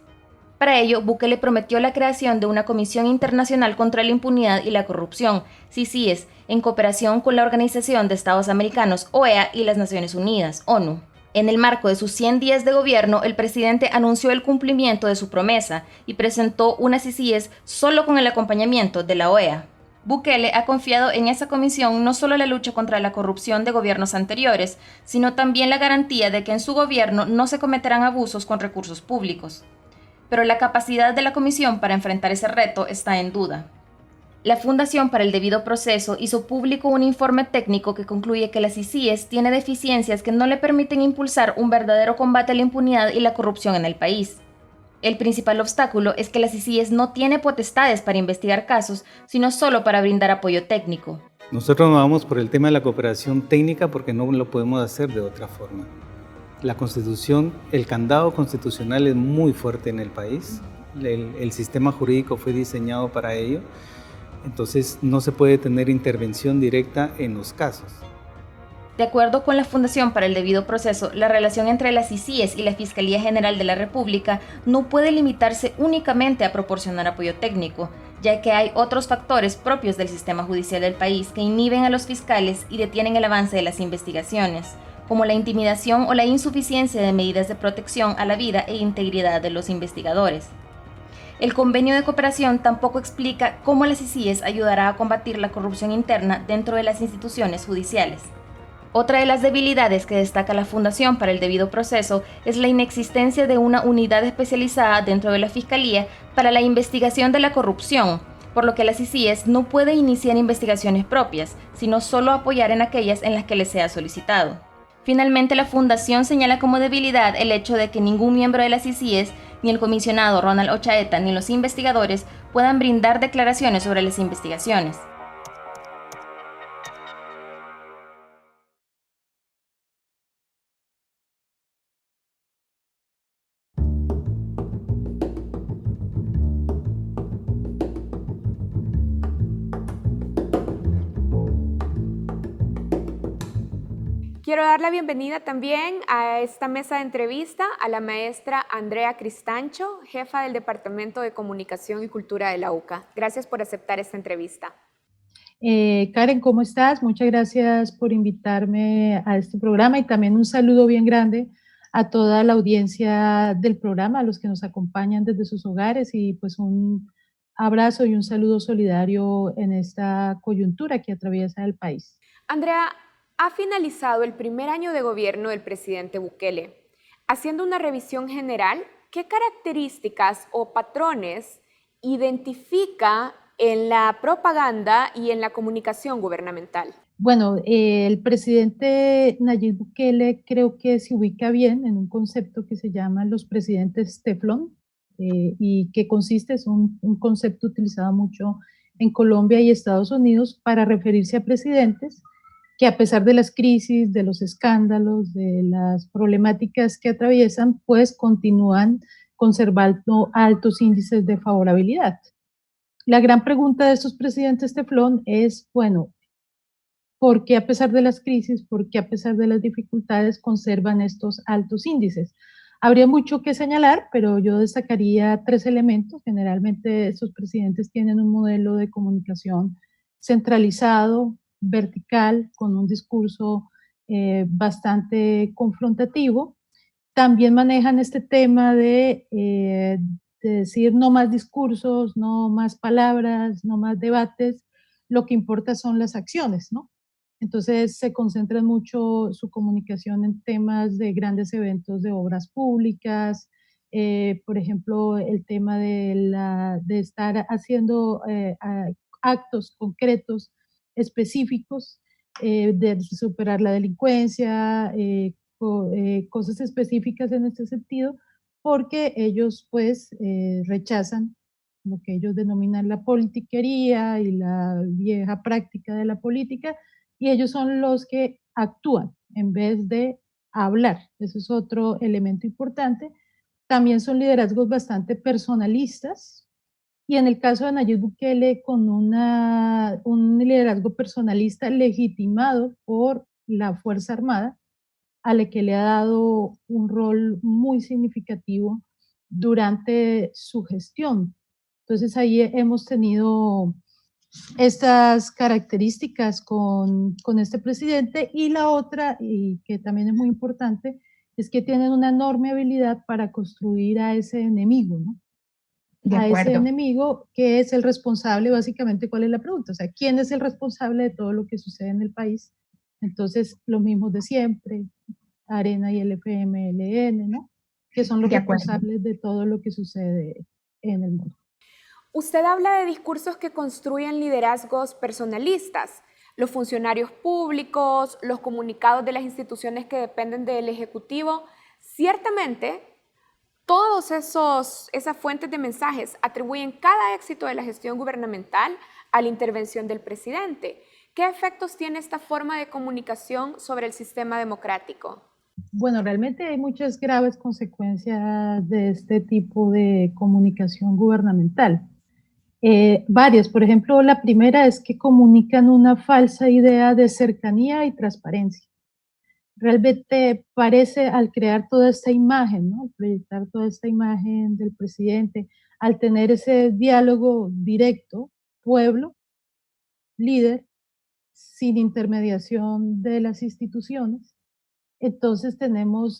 Para ello, Bukele prometió la creación de una Comisión Internacional contra la Impunidad y la Corrupción, CICIES, en cooperación con la Organización de Estados Americanos, OEA, y las Naciones Unidas, ONU. En el marco de sus 100 días de gobierno, el presidente anunció el cumplimiento de su promesa y presentó una CICIES solo con el acompañamiento de la OEA. Bukele ha confiado en esa comisión no solo la lucha contra la corrupción de gobiernos anteriores, sino también la garantía de que en su gobierno no se cometerán abusos con recursos públicos. Pero la capacidad de la comisión para enfrentar ese reto está en duda. La Fundación para el Debido Proceso hizo público un informe técnico que concluye que la CICIES tiene deficiencias que no le permiten impulsar un verdadero combate a la impunidad y la corrupción en el país. El principal obstáculo es que la CICIES no tiene potestades para investigar casos, sino solo para brindar apoyo técnico. Nosotros nos vamos por el tema de la cooperación técnica porque no lo podemos hacer de otra forma. La Constitución, el candado constitucional es muy fuerte en el país, el sistema jurídico fue diseñado para ello, entonces no se puede tener intervención directa en los casos. De acuerdo con la Fundación para el Debido Proceso, la relación entre las CICIES y la Fiscalía General de la República no puede limitarse únicamente a proporcionar apoyo técnico, ya que hay otros factores propios del sistema judicial del país que inhiben a los fiscales y detienen el avance de las investigaciones, como la intimidación o la insuficiencia de medidas de protección a la vida e integridad de los investigadores. El convenio de cooperación tampoco explica cómo la CICIES ayudará a combatir la corrupción interna dentro de las instituciones judiciales. Otra de las debilidades que destaca la Fundación para el Debido Proceso es la inexistencia de una unidad especializada dentro de la Fiscalía para la investigación de la corrupción, por lo que la CICIES no puede iniciar investigaciones propias, sino solo apoyar en aquellas en las que les sea solicitado. Finalmente, la Fundación señala como debilidad el hecho de que ningún miembro de la CICIES, ni el comisionado Ronald Ochaeta, ni los investigadores puedan brindar declaraciones sobre las investigaciones. Quiero dar la bienvenida también a esta mesa de entrevista a la maestra Andrea Cristancho, jefa del Departamento de Comunicación y Cultura de la UCA. Gracias por aceptar esta entrevista. Karen, ¿cómo estás? Muchas gracias por invitarme a este programa y también un saludo bien grande a toda la audiencia del programa, a los que nos acompañan desde sus hogares y pues un abrazo y un saludo solidario en esta coyuntura que atraviesa el país. Andrea, ha finalizado el primer año de gobierno del presidente Bukele. Haciendo una revisión general, ¿qué características o patrones identifica en la propaganda y en la comunicación gubernamental? Bueno, el presidente Nayib Bukele creo que se ubica bien en un concepto que se llama los presidentes teflón y que consiste, es un concepto utilizado mucho en Colombia y Estados Unidos para referirse a presidentes que a pesar de las crisis, de los escándalos, de las problemáticas que atraviesan, pues continúan conservando altos índices de favorabilidad. La gran pregunta de estos presidentes teflón es, bueno, ¿por qué a pesar de las crisis, por qué a pesar de las dificultades conservan estos altos índices? Habría mucho que señalar, pero yo destacaría 3 elementos. Generalmente estos presidentes tienen un modelo de comunicación centralizado, vertical, con un discurso bastante confrontativo. También manejan este tema de decir no más discursos, no más palabras, no más debates, lo que importa son las acciones, ¿no? Entonces se concentra mucho su comunicación en temas de grandes eventos de obras públicas, por ejemplo, el tema de estar haciendo actos concretos específicos, de superar la delincuencia, cosas específicas en este sentido, porque ellos pues rechazan lo que ellos denominan la politiquería y la vieja práctica de la política, y ellos son los que actúan en vez de hablar. Eso es otro elemento importante. También son liderazgos bastante personalistas, y en el caso de Nayib Bukele, con un liderazgo personalista legitimado por la Fuerza Armada, a la que le ha dado un rol muy significativo durante su gestión. Entonces ahí hemos tenido estas características con este presidente, y la otra, y que también es muy importante, es que tienen una enorme habilidad para construir a ese enemigo, ¿no? a ese enemigo que es el responsable, básicamente, ¿cuál es la pregunta? O sea, ¿quién es el responsable de todo lo que sucede en el país? Entonces, los mismos de siempre, Arena y el FMLN, ¿no? Que son los responsables de todo lo que sucede en el mundo. Usted habla de discursos que construyen liderazgos personalistas. Los funcionarios públicos, los comunicados de las instituciones que dependen del Ejecutivo. Ciertamente, todos esas fuentes de mensajes atribuyen cada éxito de la gestión gubernamental a la intervención del presidente. ¿Qué efectos tiene esta forma de comunicación sobre el sistema democrático? Bueno, realmente hay muchas graves consecuencias de este tipo de comunicación gubernamental. Varias, por ejemplo, la primera es que comunican una falsa idea de cercanía y transparencia. Realmente parece, al crear toda esta imagen, ¿no? Al proyectar toda esta imagen del presidente, al tener ese diálogo directo, pueblo, líder, sin intermediación de las instituciones, entonces tenemos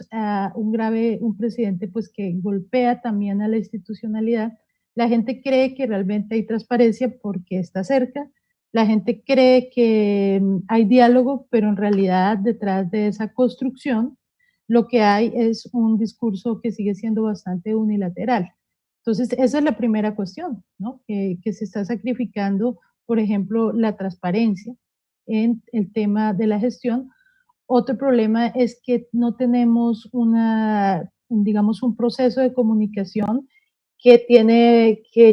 un presidente pues que golpea también a la institucionalidad. La gente cree que realmente hay transparencia porque está cerca, la gente cree que hay diálogo, pero en realidad detrás de esa construcción lo que hay es un discurso que sigue siendo bastante unilateral. Entonces, esa es la primera cuestión, ¿no? Que se está sacrificando, por ejemplo, la transparencia en el tema de la gestión. Otro problema es que no tenemos digamos, un proceso de comunicación que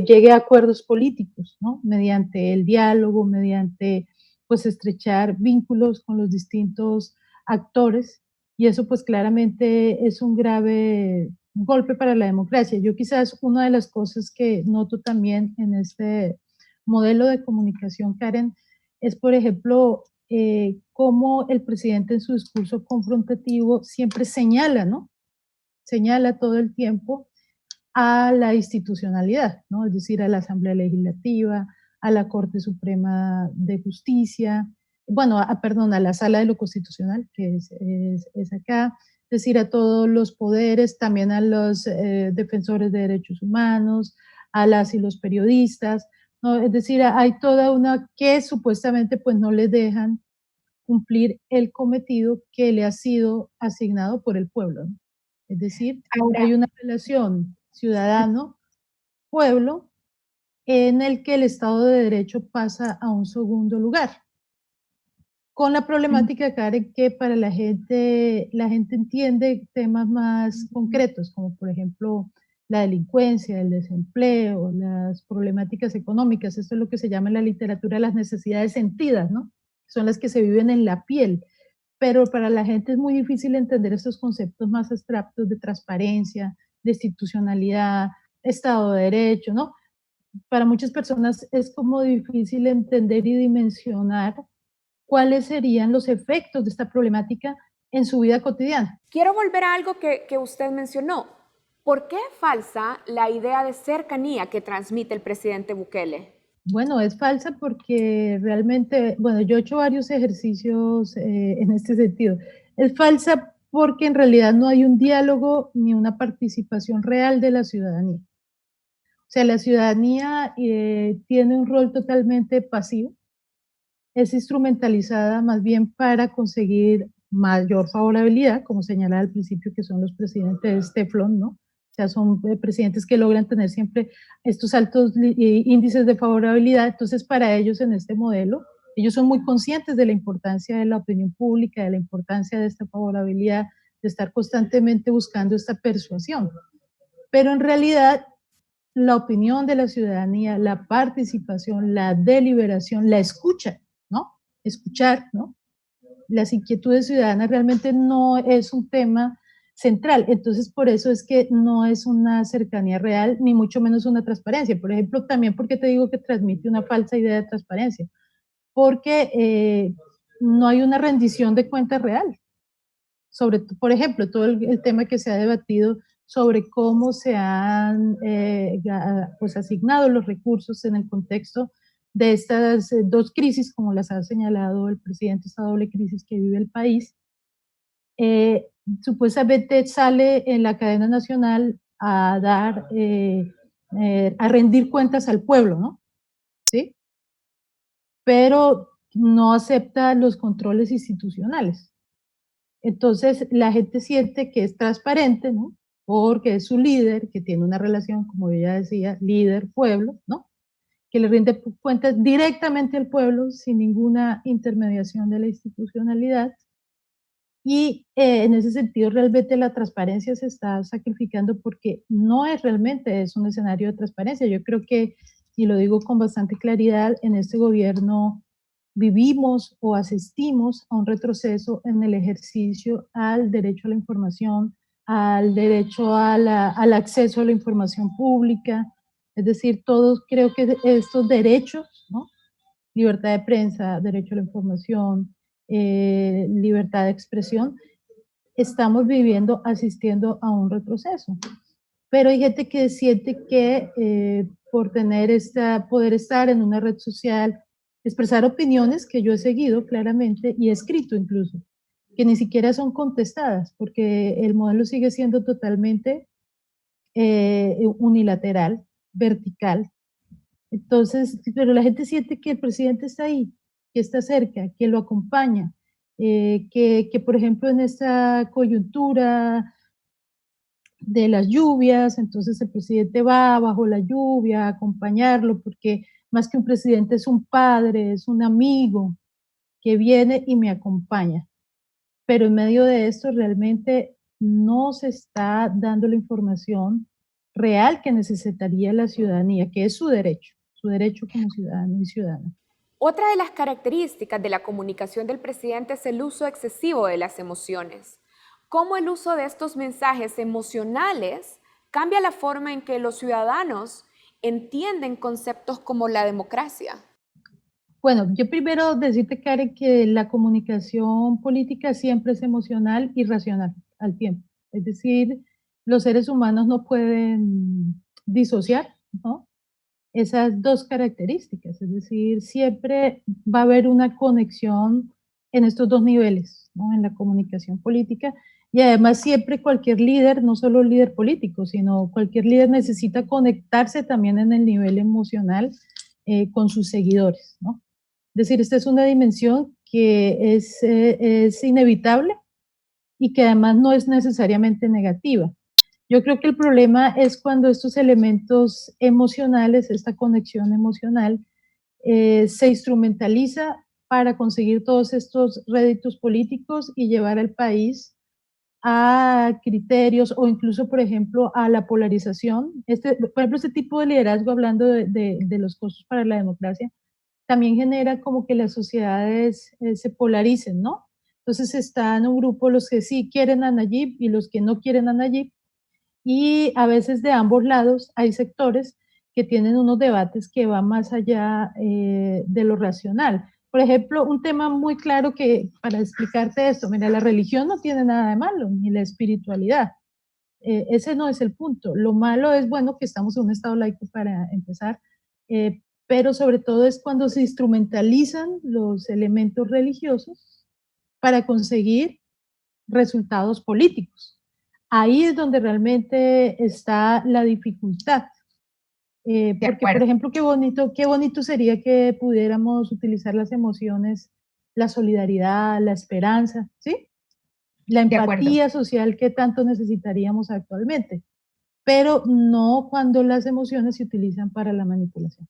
llegue a acuerdos políticos, ¿no? Mediante el diálogo, mediante, pues, estrechar vínculos con los distintos actores, y eso, pues, claramente es un grave golpe para la democracia. Yo quizás una de las cosas que noto también en este modelo de comunicación, Karen, es, por ejemplo, cómo el presidente en su discurso confrontativo siempre señala, ¿no? Señala todo el tiempo a la institucionalidad, ¿no? Es decir, a la Asamblea Legislativa, a la Corte Suprema de Justicia, bueno, a la Sala de lo Constitucional, que es acá, es decir, a todos los poderes, también a los defensores de derechos humanos, a las y los periodistas, ¿no? Es decir, hay toda una que supuestamente pues no les dejan cumplir el cometido que le ha sido asignado por el pueblo, ¿no? Es decir, hay una relación ciudadano-pueblo en el que el Estado de Derecho pasa a un segundo lugar. Con la problemática, Karen, que para la gente entiende temas más concretos, como por ejemplo la delincuencia, el desempleo, las problemáticas económicas. Esto es lo que se llama en la literatura las necesidades sentidas, ¿no? Son las que se viven en la piel. Pero para la gente es muy difícil entender estos conceptos más abstractos de transparencia, de institucionalidad, Estado de Derecho, ¿no? Para muchas personas es como difícil entender y dimensionar cuáles serían los efectos de esta problemática en su vida cotidiana. Quiero volver a algo que usted mencionó. ¿Por qué es falsa la idea de cercanía que transmite el presidente Bukele? Bueno, es falsa porque realmente, bueno, yo he hecho varios ejercicios en este sentido. Es falsa porque en realidad no hay un diálogo ni una participación real de la ciudadanía. O sea, la ciudadanía tiene un rol totalmente pasivo, es instrumentalizada más bien para conseguir mayor favorabilidad, como señalaba al principio, que son los presidentes Teflón, ¿no? O sea, son presidentes que logran tener siempre estos altos índices de favorabilidad. Entonces, para ellos en este modelo, ellos son muy conscientes de la importancia de la opinión pública, de la importancia de esta favorabilidad, de estar constantemente buscando esta persuasión. Pero en realidad, la opinión de la ciudadanía, la participación, la deliberación, la escucha, ¿no? Escuchar, ¿no? Las inquietudes ciudadanas realmente no es un tema central. Entonces, por eso es que no es una cercanía real, ni mucho menos una transparencia. Por ejemplo, también porque te digo que transmite una falsa idea de transparencia, porque no hay una rendición de cuentas real. Sobre, por ejemplo, todo el tema que se ha debatido sobre cómo se han pues asignado los recursos en el contexto de estas dos crisis, como las ha señalado el presidente, esta doble crisis que vive el país. Supuestamente sale en la cadena nacional a dar a rendir cuentas al pueblo, ¿no? ¿Sí? Pero no acepta los controles institucionales. Entonces la gente siente que es transparente, ¿no? Porque es su líder, que tiene una relación, como yo ya decía, líder-pueblo, ¿no? Que le rinde cuentas directamente al pueblo sin ninguna intermediación de la institucionalidad. Y en ese sentido realmente la transparencia se está sacrificando porque no es realmente es un escenario de transparencia. Yo creo que, y lo digo con bastante claridad, en este gobierno vivimos o asistimos a un retroceso en el ejercicio al derecho a la información, al derecho al acceso a la información pública. Es decir, todos creo que estos derechos, ¿no? Libertad de prensa, derecho a la información, libertad de expresión, estamos asistiendo a un retroceso. Pero hay gente que siente que por poder estar en una red social, expresar opiniones que yo he seguido claramente y he escrito incluso, que ni siquiera son contestadas, porque el modelo sigue siendo totalmente unilateral, vertical. Entonces, pero la gente siente que el presidente está ahí, que está cerca, que lo acompaña, que por ejemplo en esta coyuntura de las lluvias, entonces el presidente va bajo la lluvia a acompañarlo, porque más que un presidente es un padre, es un amigo que viene y me acompaña. Pero en medio de esto realmente no se está dando la información real que necesitaría la ciudadanía, que es su derecho como ciudadano y ciudadana. Otra de las características de la comunicación del presidente es el uso excesivo de las emociones. ¿Cómo el uso de estos mensajes emocionales cambia la forma en que los ciudadanos entienden conceptos como la democracia? Bueno, yo primero decirte, Karen, que la comunicación política siempre es emocional y racional al tiempo. Es decir, los seres humanos no pueden disociar, ¿no? Esas dos características, es decir, siempre va a haber una conexión en estos dos niveles, ¿no? En la comunicación política, y además siempre cualquier líder, no solo líder político, sino cualquier líder necesita conectarse también en el nivel emocional con sus seguidores, ¿no? Es decir, esta es una dimensión que es inevitable y que además no es necesariamente negativa. Yo creo que el problema es cuando estos elementos emocionales, esta conexión emocional, se instrumentaliza para conseguir todos estos réditos políticos y llevar al país a criterios o incluso, por ejemplo, a la polarización. Por ejemplo, este tipo de liderazgo, hablando de los costos para la democracia, también genera como que las sociedades se polaricen, ¿no? Entonces están un grupo los que sí quieren a Nayib y los que no quieren a Nayib, y a veces de ambos lados hay sectores que tienen unos debates que van más allá de lo racional. Por ejemplo, un tema muy claro que, para explicarte esto, mira, la religión no tiene nada de malo, ni la espiritualidad. Ese no es el punto. Lo malo es, bueno, que estamos en un estado laico para empezar, pero sobre todo es cuando se instrumentalizan los elementos religiosos para conseguir resultados políticos. Ahí es donde realmente está la dificultad. Porque, por ejemplo, qué bonito sería que pudiéramos utilizar las emociones, la solidaridad, la esperanza, ¿sí? La empatía social que tanto necesitaríamos actualmente, pero no cuando las emociones se utilizan para la manipulación.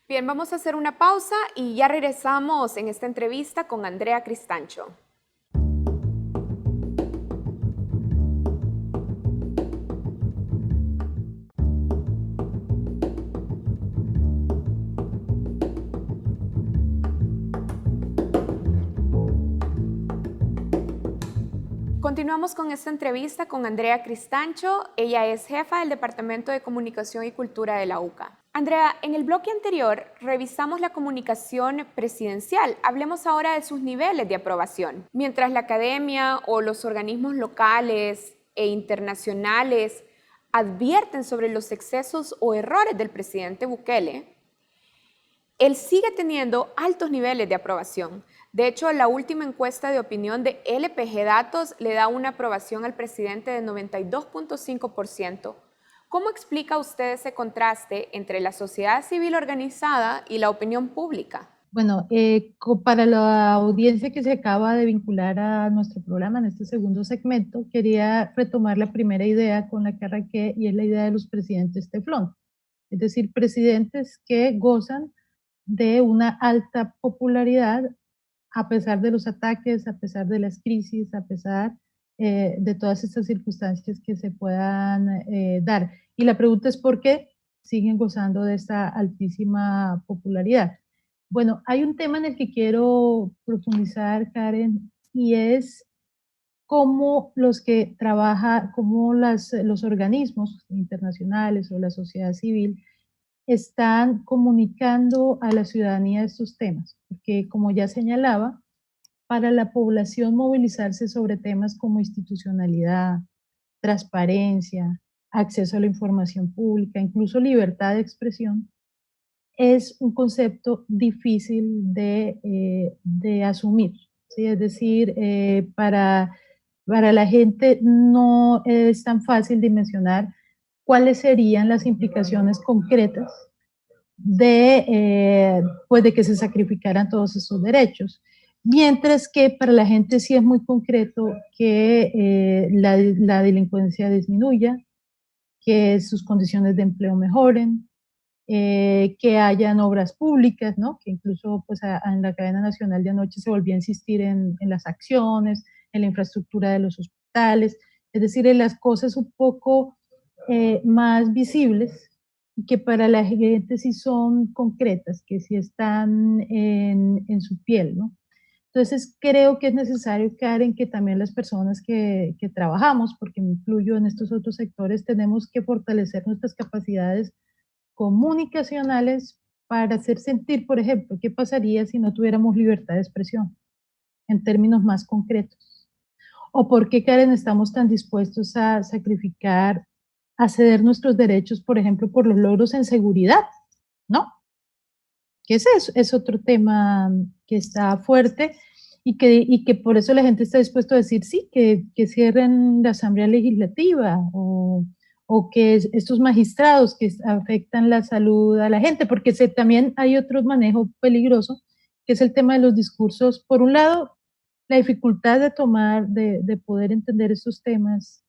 Bien, vamos a hacer una pausa y ya regresamos en esta entrevista con Andrea Cristancho. Continuamos con esta entrevista con Andrea Cristancho. Ella es jefa del Departamento de Comunicación y Cultura de la UCA. Andrea, en el bloque anterior revisamos la comunicación presidencial. Hablemos ahora de sus niveles de aprobación. Mientras la academia o los organismos locales e internacionales advierten sobre los excesos o errores del presidente Bukele, él sigue teniendo altos niveles de aprobación. De hecho, la última encuesta de opinión de LPG Datos le da una aprobación al presidente de 92.5%. ¿Cómo explica usted ese contraste entre la sociedad civil organizada y la opinión pública? Bueno, para la audiencia que se acaba de vincular a nuestro programa en este segundo segmento, quería retomar la primera idea con la que arranqué, y es la idea de los presidentes teflón. Es decir, presidentes que gozan de una alta popularidad a pesar de los ataques, a pesar de las crisis, a pesar de todas estas circunstancias que se puedan dar. Y la pregunta es por qué siguen gozando de esta altísima popularidad. Bueno, hay un tema en el que quiero profundizar, Karen, y es cómo los que trabajan, cómo los organismos internacionales o la sociedad civil están comunicando a la ciudadanía estos temas, porque como ya señalaba, para la población movilizarse sobre temas como institucionalidad, transparencia, acceso a la información pública, incluso libertad de expresión, es un concepto difícil de asumir, ¿sí? Es decir, para la gente no es tan fácil dimensionar cuáles serían las implicaciones concretas pues de que se sacrificaran todos esos derechos. Mientras que para la gente sí es muy concreto que la delincuencia disminuya, que sus condiciones de empleo mejoren, que hayan obras públicas, ¿no? Que incluso pues, en la cadena nacional de anoche se volvió a insistir en las acciones, en la infraestructura de los hospitales, es decir, en las cosas un poco más visibles y que para la gente sí son concretas, que sí están en su piel, ¿no? Entonces creo que es necesario, Karen, que también las personas que trabajamos, porque me incluyo en estos otros sectores, tenemos que fortalecer nuestras capacidades comunicacionales para hacer sentir, por ejemplo, qué pasaría si no tuviéramos libertad de expresión, en términos más concretos. O por qué, Karen, estamos tan dispuestos a sacrificar, a ceder nuestros derechos, por ejemplo, por los logros en seguridad, ¿no? Que ese es otro tema que está fuerte y que por eso la gente está dispuesta a decir sí, que cierren la Asamblea Legislativa o que estos magistrados que afectan la salud a la gente, porque también hay otro manejo peligroso, que es el tema de los discursos. Por un lado, la dificultad de poder entender estos temas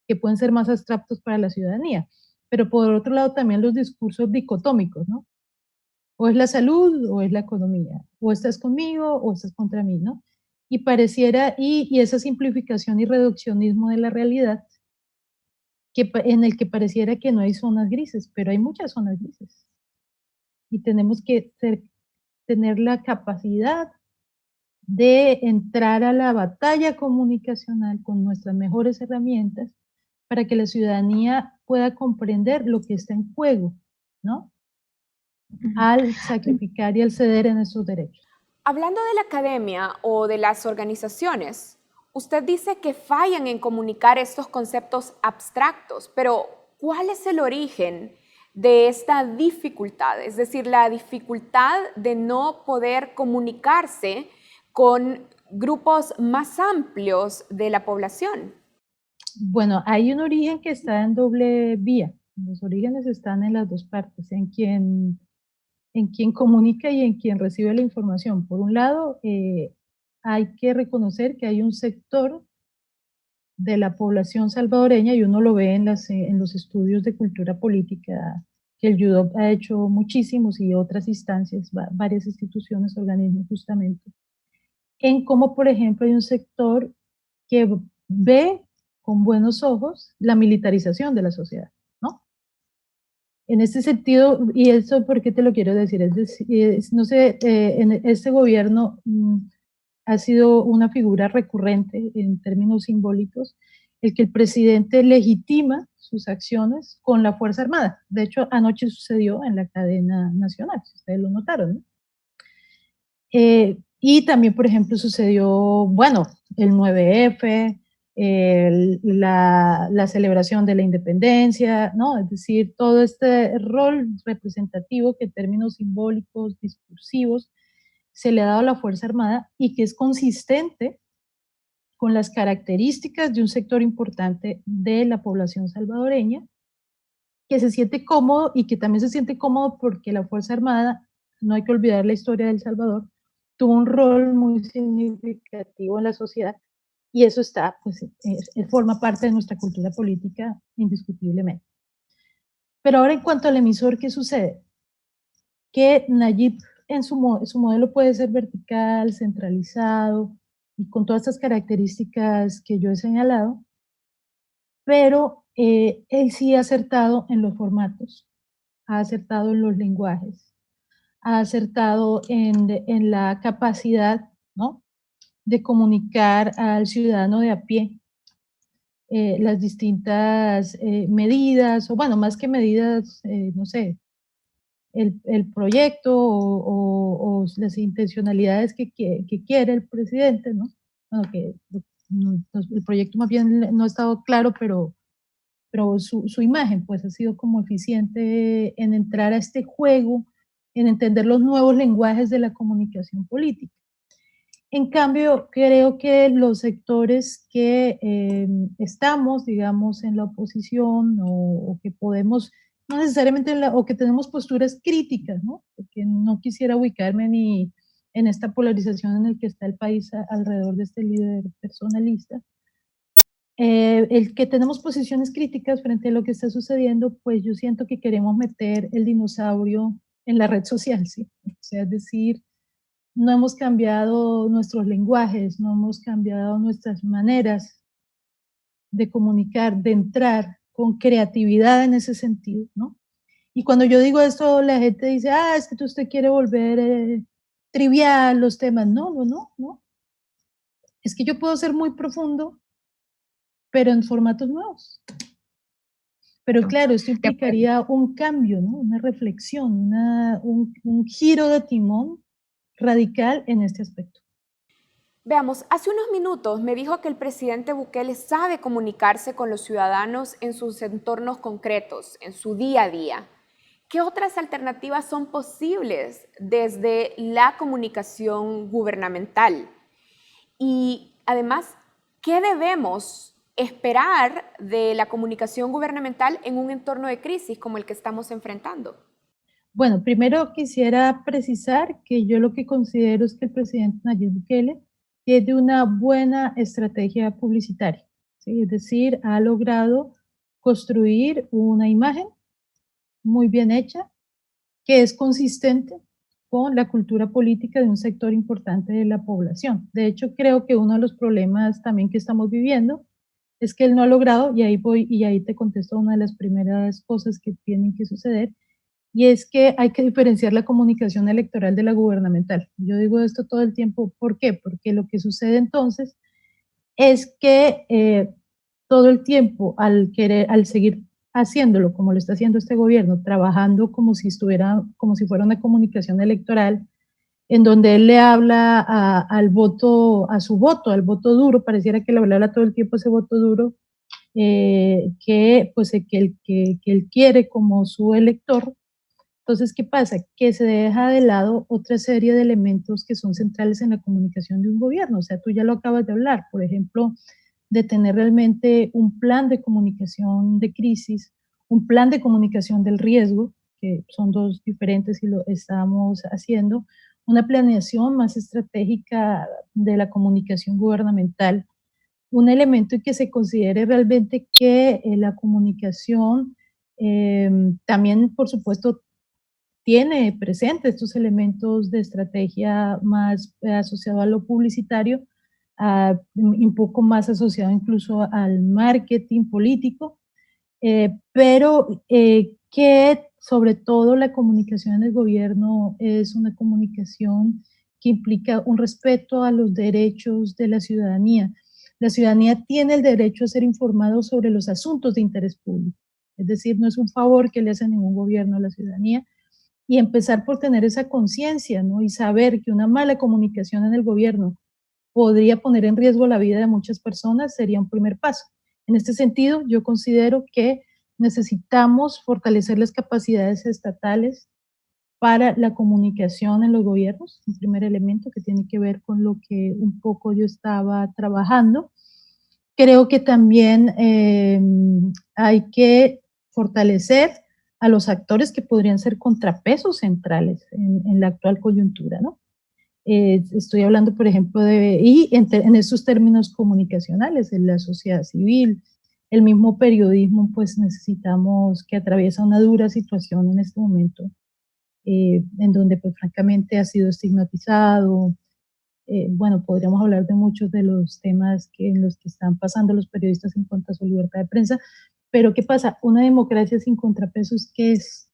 que pueden ser más abstractos para la ciudadanía, pero por otro lado también los discursos dicotómicos, ¿no? O es la salud o es la economía, o estás conmigo o estás contra mí, ¿no? Y pareciera, y esa simplificación y reduccionismo de la realidad, en el que pareciera que no hay zonas grises, pero hay muchas zonas grises. Y tenemos que tener la capacidad de entrar a la batalla comunicacional con nuestras mejores herramientas para que la ciudadanía pueda comprender lo que está en juego, ¿no? Al sacrificar y al ceder en esos derechos. Hablando de la academia o de las organizaciones, usted dice que fallan en comunicar estos conceptos abstractos, pero ¿cuál es el origen de esta dificultad? Es decir, la dificultad de no poder comunicarse con grupos más amplios de la población. Bueno, hay un origen que está en doble vía. Los orígenes están en las dos partes, en quien comunica y en quien recibe la información. Por un lado, hay que reconocer que hay un sector de la población salvadoreña, y uno lo ve en los estudios de cultura política que el UDOP ha hecho muchísimos y otras instancias, varias instituciones, organismos justamente, en cómo, por ejemplo, hay un sector que ve con buenos ojos la militarización de la sociedad, ¿no? En este sentido, y eso, ¿por qué te lo quiero decir? Es decir, no sé, en este gobierno ha sido una figura recurrente en términos simbólicos, el que el presidente legitima sus acciones con la Fuerza Armada. De hecho, anoche sucedió en la cadena nacional, si ustedes lo notaron, ¿no? Y también, por ejemplo, sucedió, bueno, el 9F, la celebración de la independencia, ¿no? Es decir, todo este rol representativo que en términos simbólicos, discursivos, se le ha dado a la Fuerza Armada y que es consistente con las características de un sector importante de la población salvadoreña que se siente cómodo y que también se siente cómodo porque la Fuerza Armada, no hay que olvidar la historia de El Salvador, tuvo un rol muy significativo en la sociedad y eso está, pues, forma parte de nuestra cultura política indiscutiblemente. Pero ahora en cuanto al emisor, ¿qué sucede? Que Nayib en su modelo puede ser vertical, centralizado y con todas estas características que yo he señalado, pero él sí ha acertado en los formatos, ha acertado en los lenguajes, ha acertado en la capacidad, ¿no?, de comunicar al ciudadano de a pie las distintas medidas, o bueno, más que medidas, no sé, el proyecto o las intencionalidades que quiere el presidente, ¿no? Bueno, el proyecto más bien no ha estado claro, pero su imagen pues ha sido como eficiente en entrar a este juego, en entender los nuevos lenguajes de la comunicación política. En cambio, creo que los sectores que estamos, digamos, en la oposición o que podemos, no necesariamente, o que tenemos posturas críticas, ¿no? Porque no quisiera ubicarme ni en esta polarización en la que está el país alrededor de este líder personalista. El que tenemos posiciones críticas frente a lo que está sucediendo, pues yo siento que queremos meter el dinosaurio en la red social, ¿sí? O sea, es decir, no hemos cambiado nuestros lenguajes, no hemos cambiado nuestras maneras de comunicar, de entrar con creatividad en ese sentido, ¿no? Y cuando yo digo esto, la gente dice, ah, es que usted quiere volver trivial los temas. No, no, no, no. Es que yo puedo ser muy profundo, pero en formatos nuevos. Pero claro, esto implicaría un cambio, ¿no? Una reflexión, un giro de timón radical en este aspecto. Veamos, hace unos minutos me dijo que el presidente Bukele sabe comunicarse con los ciudadanos en sus entornos concretos, en su día a día. ¿Qué otras alternativas son posibles desde la comunicación gubernamental? Y además, ¿qué debemos esperar de la comunicación gubernamental en un entorno de crisis como el que estamos enfrentando? Bueno, primero quisiera precisar que yo lo que considero es que el presidente Nayib Bukele tiene una buena estrategia publicitaria, ¿sí? Es decir, ha logrado construir una imagen muy bien hecha, que es consistente con la cultura política de un sector importante de la población. De hecho, creo que uno de los problemas también que estamos viviendo es que él no ha logrado, y ahí te contesto una de las primeras cosas que tienen que suceder, y es que hay que diferenciar la comunicación electoral de la gubernamental. Yo digo esto todo el tiempo, ¿por qué? Porque lo que sucede entonces es que todo el tiempo, al seguir haciéndolo como lo está haciendo este gobierno, trabajando como si fuera una comunicación electoral, en donde él le habla al voto duro, pareciera que le hablara todo el tiempo ese voto duro, que él quiere como su elector. Entonces, ¿qué pasa? Que se deja de lado otra serie de elementos que son centrales en la comunicación de un gobierno. O sea, tú ya lo acabas de hablar, por ejemplo, de tener realmente un plan de comunicación de crisis, un plan de comunicación del riesgo, que son dos diferentes y lo estamos haciendo, una planeación más estratégica de la comunicación gubernamental, un elemento en que se considere realmente que la comunicación también, por supuesto, tiene presente estos elementos de estrategia más asociado a lo publicitario, un poco más asociado incluso al marketing político, pero que sobre todo la comunicación del gobierno es una comunicación que implica un respeto a los derechos de la ciudadanía. La ciudadanía tiene el derecho a ser informado sobre los asuntos de interés público, es decir, no es un favor que le hace ningún gobierno a la ciudadanía, y empezar por tener esa conciencia, ¿no? Y saber que una mala comunicación en el gobierno podría poner en riesgo la vida de muchas personas sería un primer paso. En este sentido, yo considero que necesitamos fortalecer las capacidades estatales para la comunicación en los gobiernos, un primer elemento que tiene que ver con lo que un poco yo estaba trabajando. Creo que también hay que fortalecer a los actores que podrían ser contrapesos centrales en la actual coyuntura, ¿no? Estoy hablando, por ejemplo, en esos términos comunicacionales, en la sociedad civil, el mismo periodismo, pues necesitamos, que atraviesa una dura situación en este momento, en donde pues francamente ha sido estigmatizado. Bueno, podríamos hablar de muchos de los temas en los que están pasando los periodistas en contra de su libertad de prensa, pero ¿qué pasa? Una democracia sin contrapesos, ¿qué es?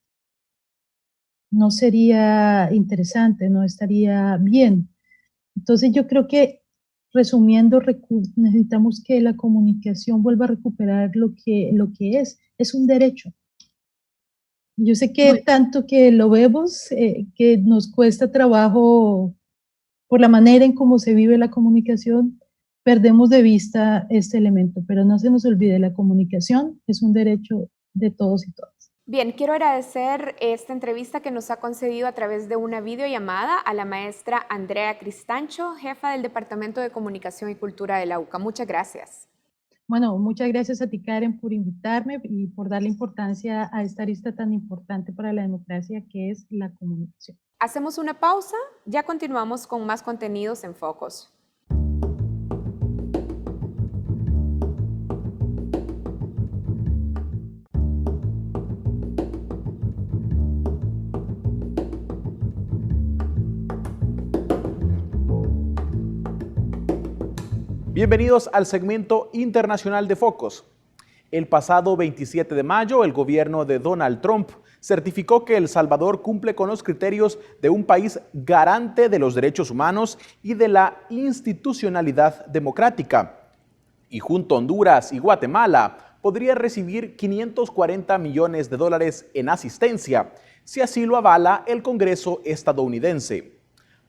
No sería interesante, no estaría bien. Entonces yo creo que, resumiendo, necesitamos que la comunicación vuelva a recuperar lo que es un derecho. Yo sé que tanto que lo vemos, que nos cuesta trabajo por la manera en cómo se vive la comunicación, perdemos de vista este elemento, pero no se nos olvide, la comunicación es un derecho de todos y todas. Bien, quiero agradecer esta entrevista que nos ha concedido a través de una videollamada a la maestra Andrea Cristancho, jefa del Departamento de Comunicación y Cultura de la UCA. Muchas gracias. Bueno, muchas gracias a ti, Karen, por invitarme y por darle importancia a esta arista tan importante para la democracia que es la comunicación. Hacemos una pausa, ya continuamos con más contenidos en Focos. Bienvenidos al segmento internacional de Focos. El pasado 27 de mayo, el gobierno de Donald Trump certificó que El Salvador cumple con los criterios de un país garante de los derechos humanos y de la institucionalidad democrática. Y junto a Honduras y Guatemala, podría recibir $540 millones en asistencia, si así lo avala el Congreso estadounidense.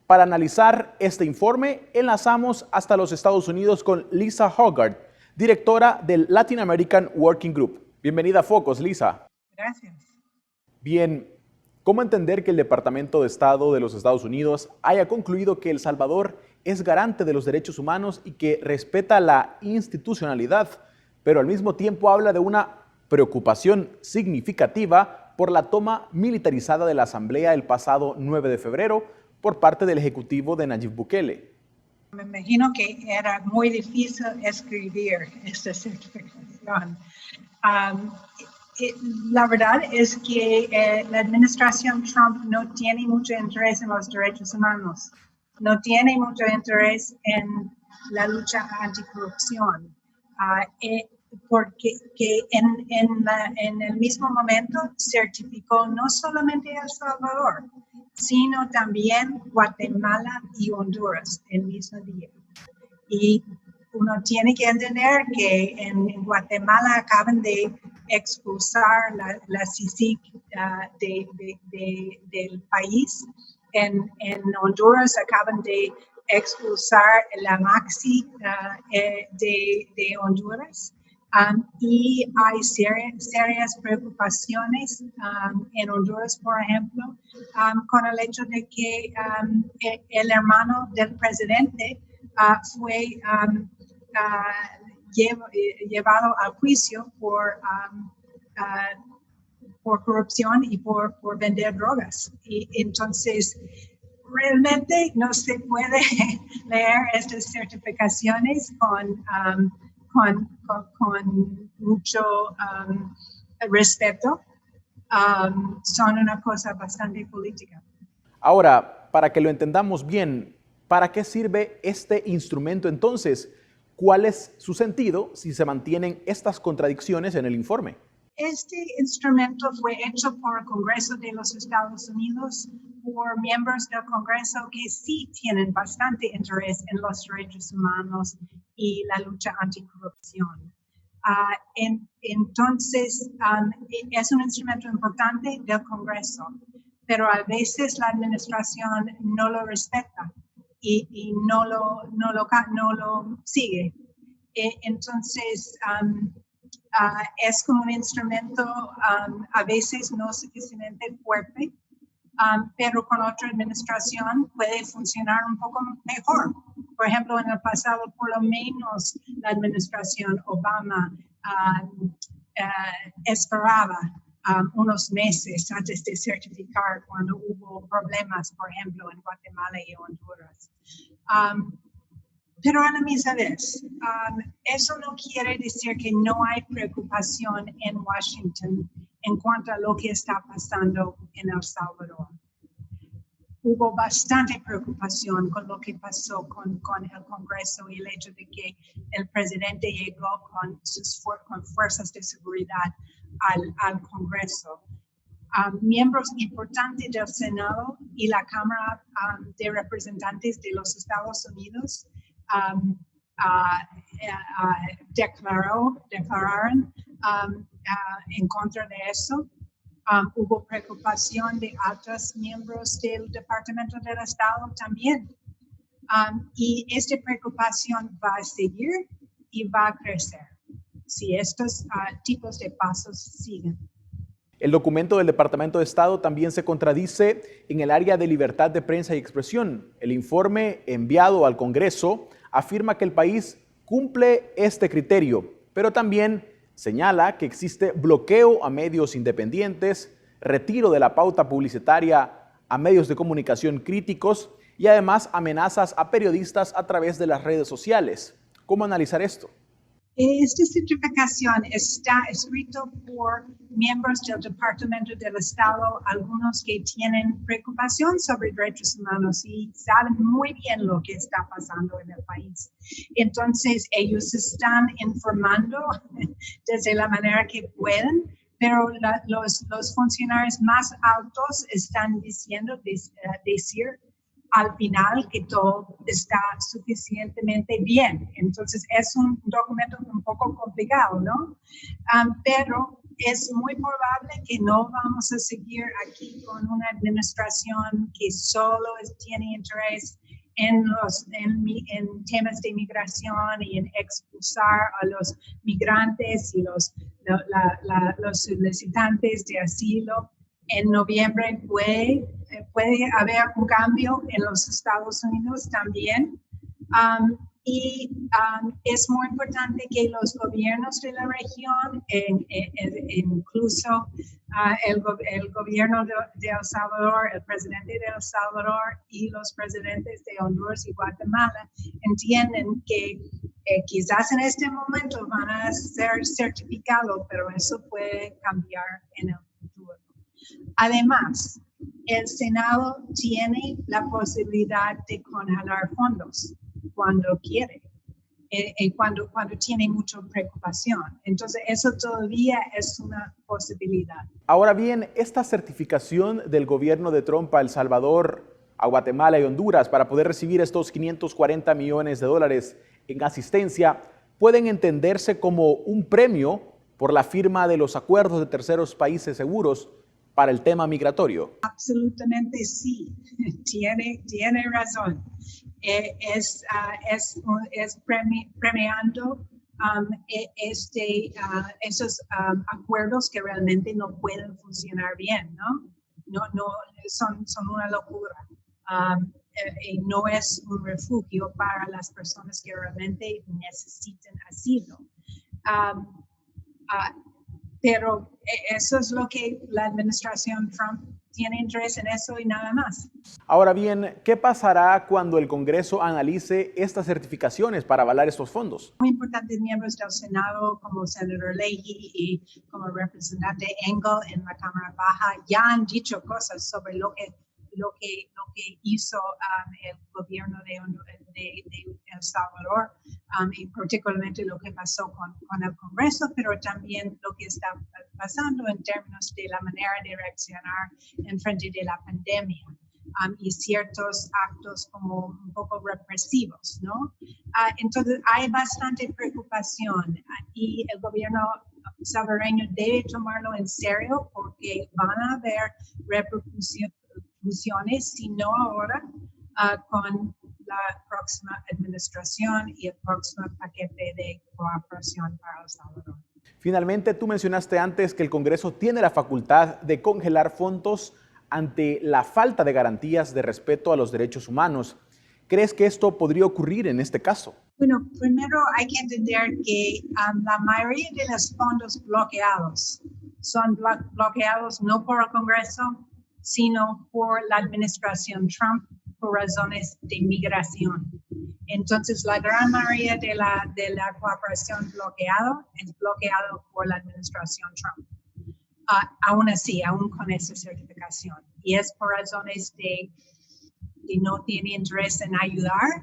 Para analizar este informe, enlazamos hasta los Estados Unidos con Lisa Hoggard, directora del Latin American Working Group. Bienvenida a Focos, Lisa. Gracias. Bien, ¿cómo entender que el Departamento de Estado de los Estados Unidos haya concluido que El Salvador es garante de los derechos humanos y que respeta la institucionalidad, pero al mismo tiempo habla de una preocupación significativa por la toma militarizada de la Asamblea el pasado 9 de febrero por parte del Ejecutivo de Nayib Bukele? Me imagino que era muy difícil escribir esta certificación. La verdad es que la administración Trump no tiene mucho interés en los derechos humanos, no tiene mucho interés en la lucha anticorrupción, porque en el mismo momento certificó no solamente El Salvador, sino también Guatemala y Honduras el mismo día. Y uno tiene que entender que en Guatemala acaban de expulsar la CICIG del país. En Honduras acaban de expulsar la MAXI de Honduras. Y hay serias preocupaciones en Honduras, por ejemplo, con el hecho de que el hermano del presidente fue llevado a juicio por corrupción y por vender drogas. Y entonces, realmente no se puede leer estas certificaciones con mucho respeto. Son una cosa bastante política. Ahora, para que lo entendamos bien, ¿para qué sirve este instrumento entonces? ¿Cuál es su sentido si se mantienen estas contradicciones en el informe? Este instrumento fue hecho por el Congreso de los Estados Unidos, por miembros del Congreso que sí tienen bastante interés en los derechos humanos y la lucha anticorrupción. Entonces, es un instrumento importante del Congreso, pero a veces la administración no lo respeta y no lo sigue. Entonces, es como un instrumento a veces no suficientemente fuerte, pero con otra administración puede funcionar un poco mejor. Por ejemplo, en el pasado, por lo menos la administración Obama esperaba unos meses antes de certificar cuando hubo problemas, por ejemplo, en Guatemala y Honduras. Pero a la misma vez, eso no quiere decir que no hay preocupación en Washington en cuanto a lo que está pasando en El Salvador. Hubo bastante preocupación con lo que pasó con el Congreso y el hecho de que el presidente llegó con fuerzas de seguridad al Congreso. Miembros importantes del Senado y la Cámara de Representantes de los Estados Unidos declararon en contra de eso. Hubo preocupación de altos miembros del Departamento del Estado también. Y esta preocupación va a seguir y va a crecer si estos tipos de pasos siguen. El documento del Departamento de Estado también se contradice en el área de libertad de prensa y expresión. El informe enviado al Congreso afirma que el país cumple este criterio, pero también señala que existe bloqueo a medios independientes, retiro de la pauta publicitaria a medios de comunicación críticos y además amenazas a periodistas a través de las redes sociales. ¿Cómo analizar esto? Esta certificación está escrito por miembros del Departamento del Estado, algunos que tienen preocupación sobre derechos humanos y saben muy bien lo que está pasando en el país. Entonces, ellos están informando desde la manera que pueden, pero los funcionarios más altos están diciendo, decir al final que todo está suficientemente bien. Entonces es un documento un poco complicado, ¿no? Pero es muy probable que no vamos a seguir aquí con una administración que solo tiene interés en temas de migración y en expulsar a los migrantes y los solicitantes de asilo. En noviembre puede haber un cambio en los Estados Unidos también. Es muy importante que los gobiernos de la región, incluso el gobierno de El Salvador, el presidente de El Salvador y los presidentes de Honduras y Guatemala entienden que quizás en este momento van a ser certificados, pero eso puede cambiar en el futuro. Además, el Senado tiene la posibilidad de congelar fondos cuando quiere, cuando tiene mucha preocupación. Entonces, eso todavía es una posibilidad. Ahora bien, esta certificación del gobierno de Trump a El Salvador, a Guatemala y Honduras para poder recibir estos 540 millones de dólares en asistencia, pueden entenderse como un premio por la firma de los acuerdos de terceros países seguros para el tema migratorio. Absolutamente sí, tiene razón. Es premiando esos acuerdos que realmente no pueden funcionar bien, ¿no? No son una locura. Y no es un refugio para las personas que realmente necesitan asilo. Pero eso es lo que la administración Trump tiene interés en eso y nada más. Ahora bien, ¿qué pasará cuando el Congreso analice estas certificaciones para avalar estos fondos? Muy importantes miembros del Senado, como senador Leahy y como representante Engel en la Cámara Baja, ya han dicho cosas sobre lo que hizo el gobierno de El Salvador y particularmente lo que pasó con el Congreso, pero también lo que está pasando en términos de la manera de reaccionar en frente de la pandemia y ciertos actos como un poco represivos, ¿no? Entonces hay bastante preocupación y el gobierno salvadoreño debe tomarlo en serio porque van a haber repercusiones, si no ahora, con la próxima administración y el próximo paquete de cooperación para El Salvador. Finalmente, tú mencionaste antes que el Congreso tiene la facultad de congelar fondos ante la falta de garantías de respeto a los derechos humanos. ¿Crees que esto podría ocurrir en este caso? Bueno, primero hay que entender que la mayoría de los fondos bloqueados son bloqueados no por el Congreso, sino por la administración Trump por razones de migración. Entonces, la gran mayoría de la cooperación bloqueado es bloqueado por la administración Trump. Aún así, aún con esa certificación. Y es por razones de no tiene interés en ayudar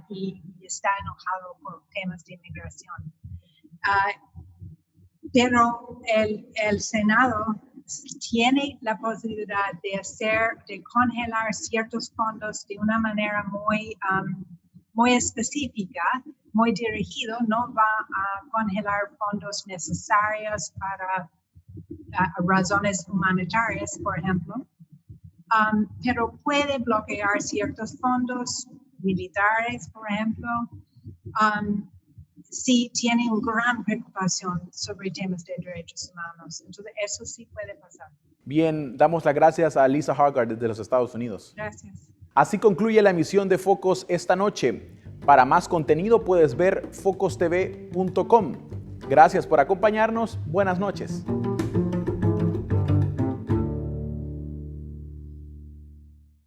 y está enojado por temas de inmigración. Pero el Senado tiene la posibilidad de congelar ciertos fondos de una manera muy específica, muy dirigido. No va a congelar fondos necesarios para razones humanitarias, por ejemplo. Pero puede bloquear ciertos fondos militares, por ejemplo, si tiene una gran preocupación sobre temas de derechos humanos. Entonces, eso sí puede pasar. Bien, damos las gracias a Lisa Haggard desde los Estados Unidos. Gracias. Así concluye la emisión de Focus esta noche. Para más contenido puedes ver focustv.com. Gracias por acompañarnos. Buenas noches.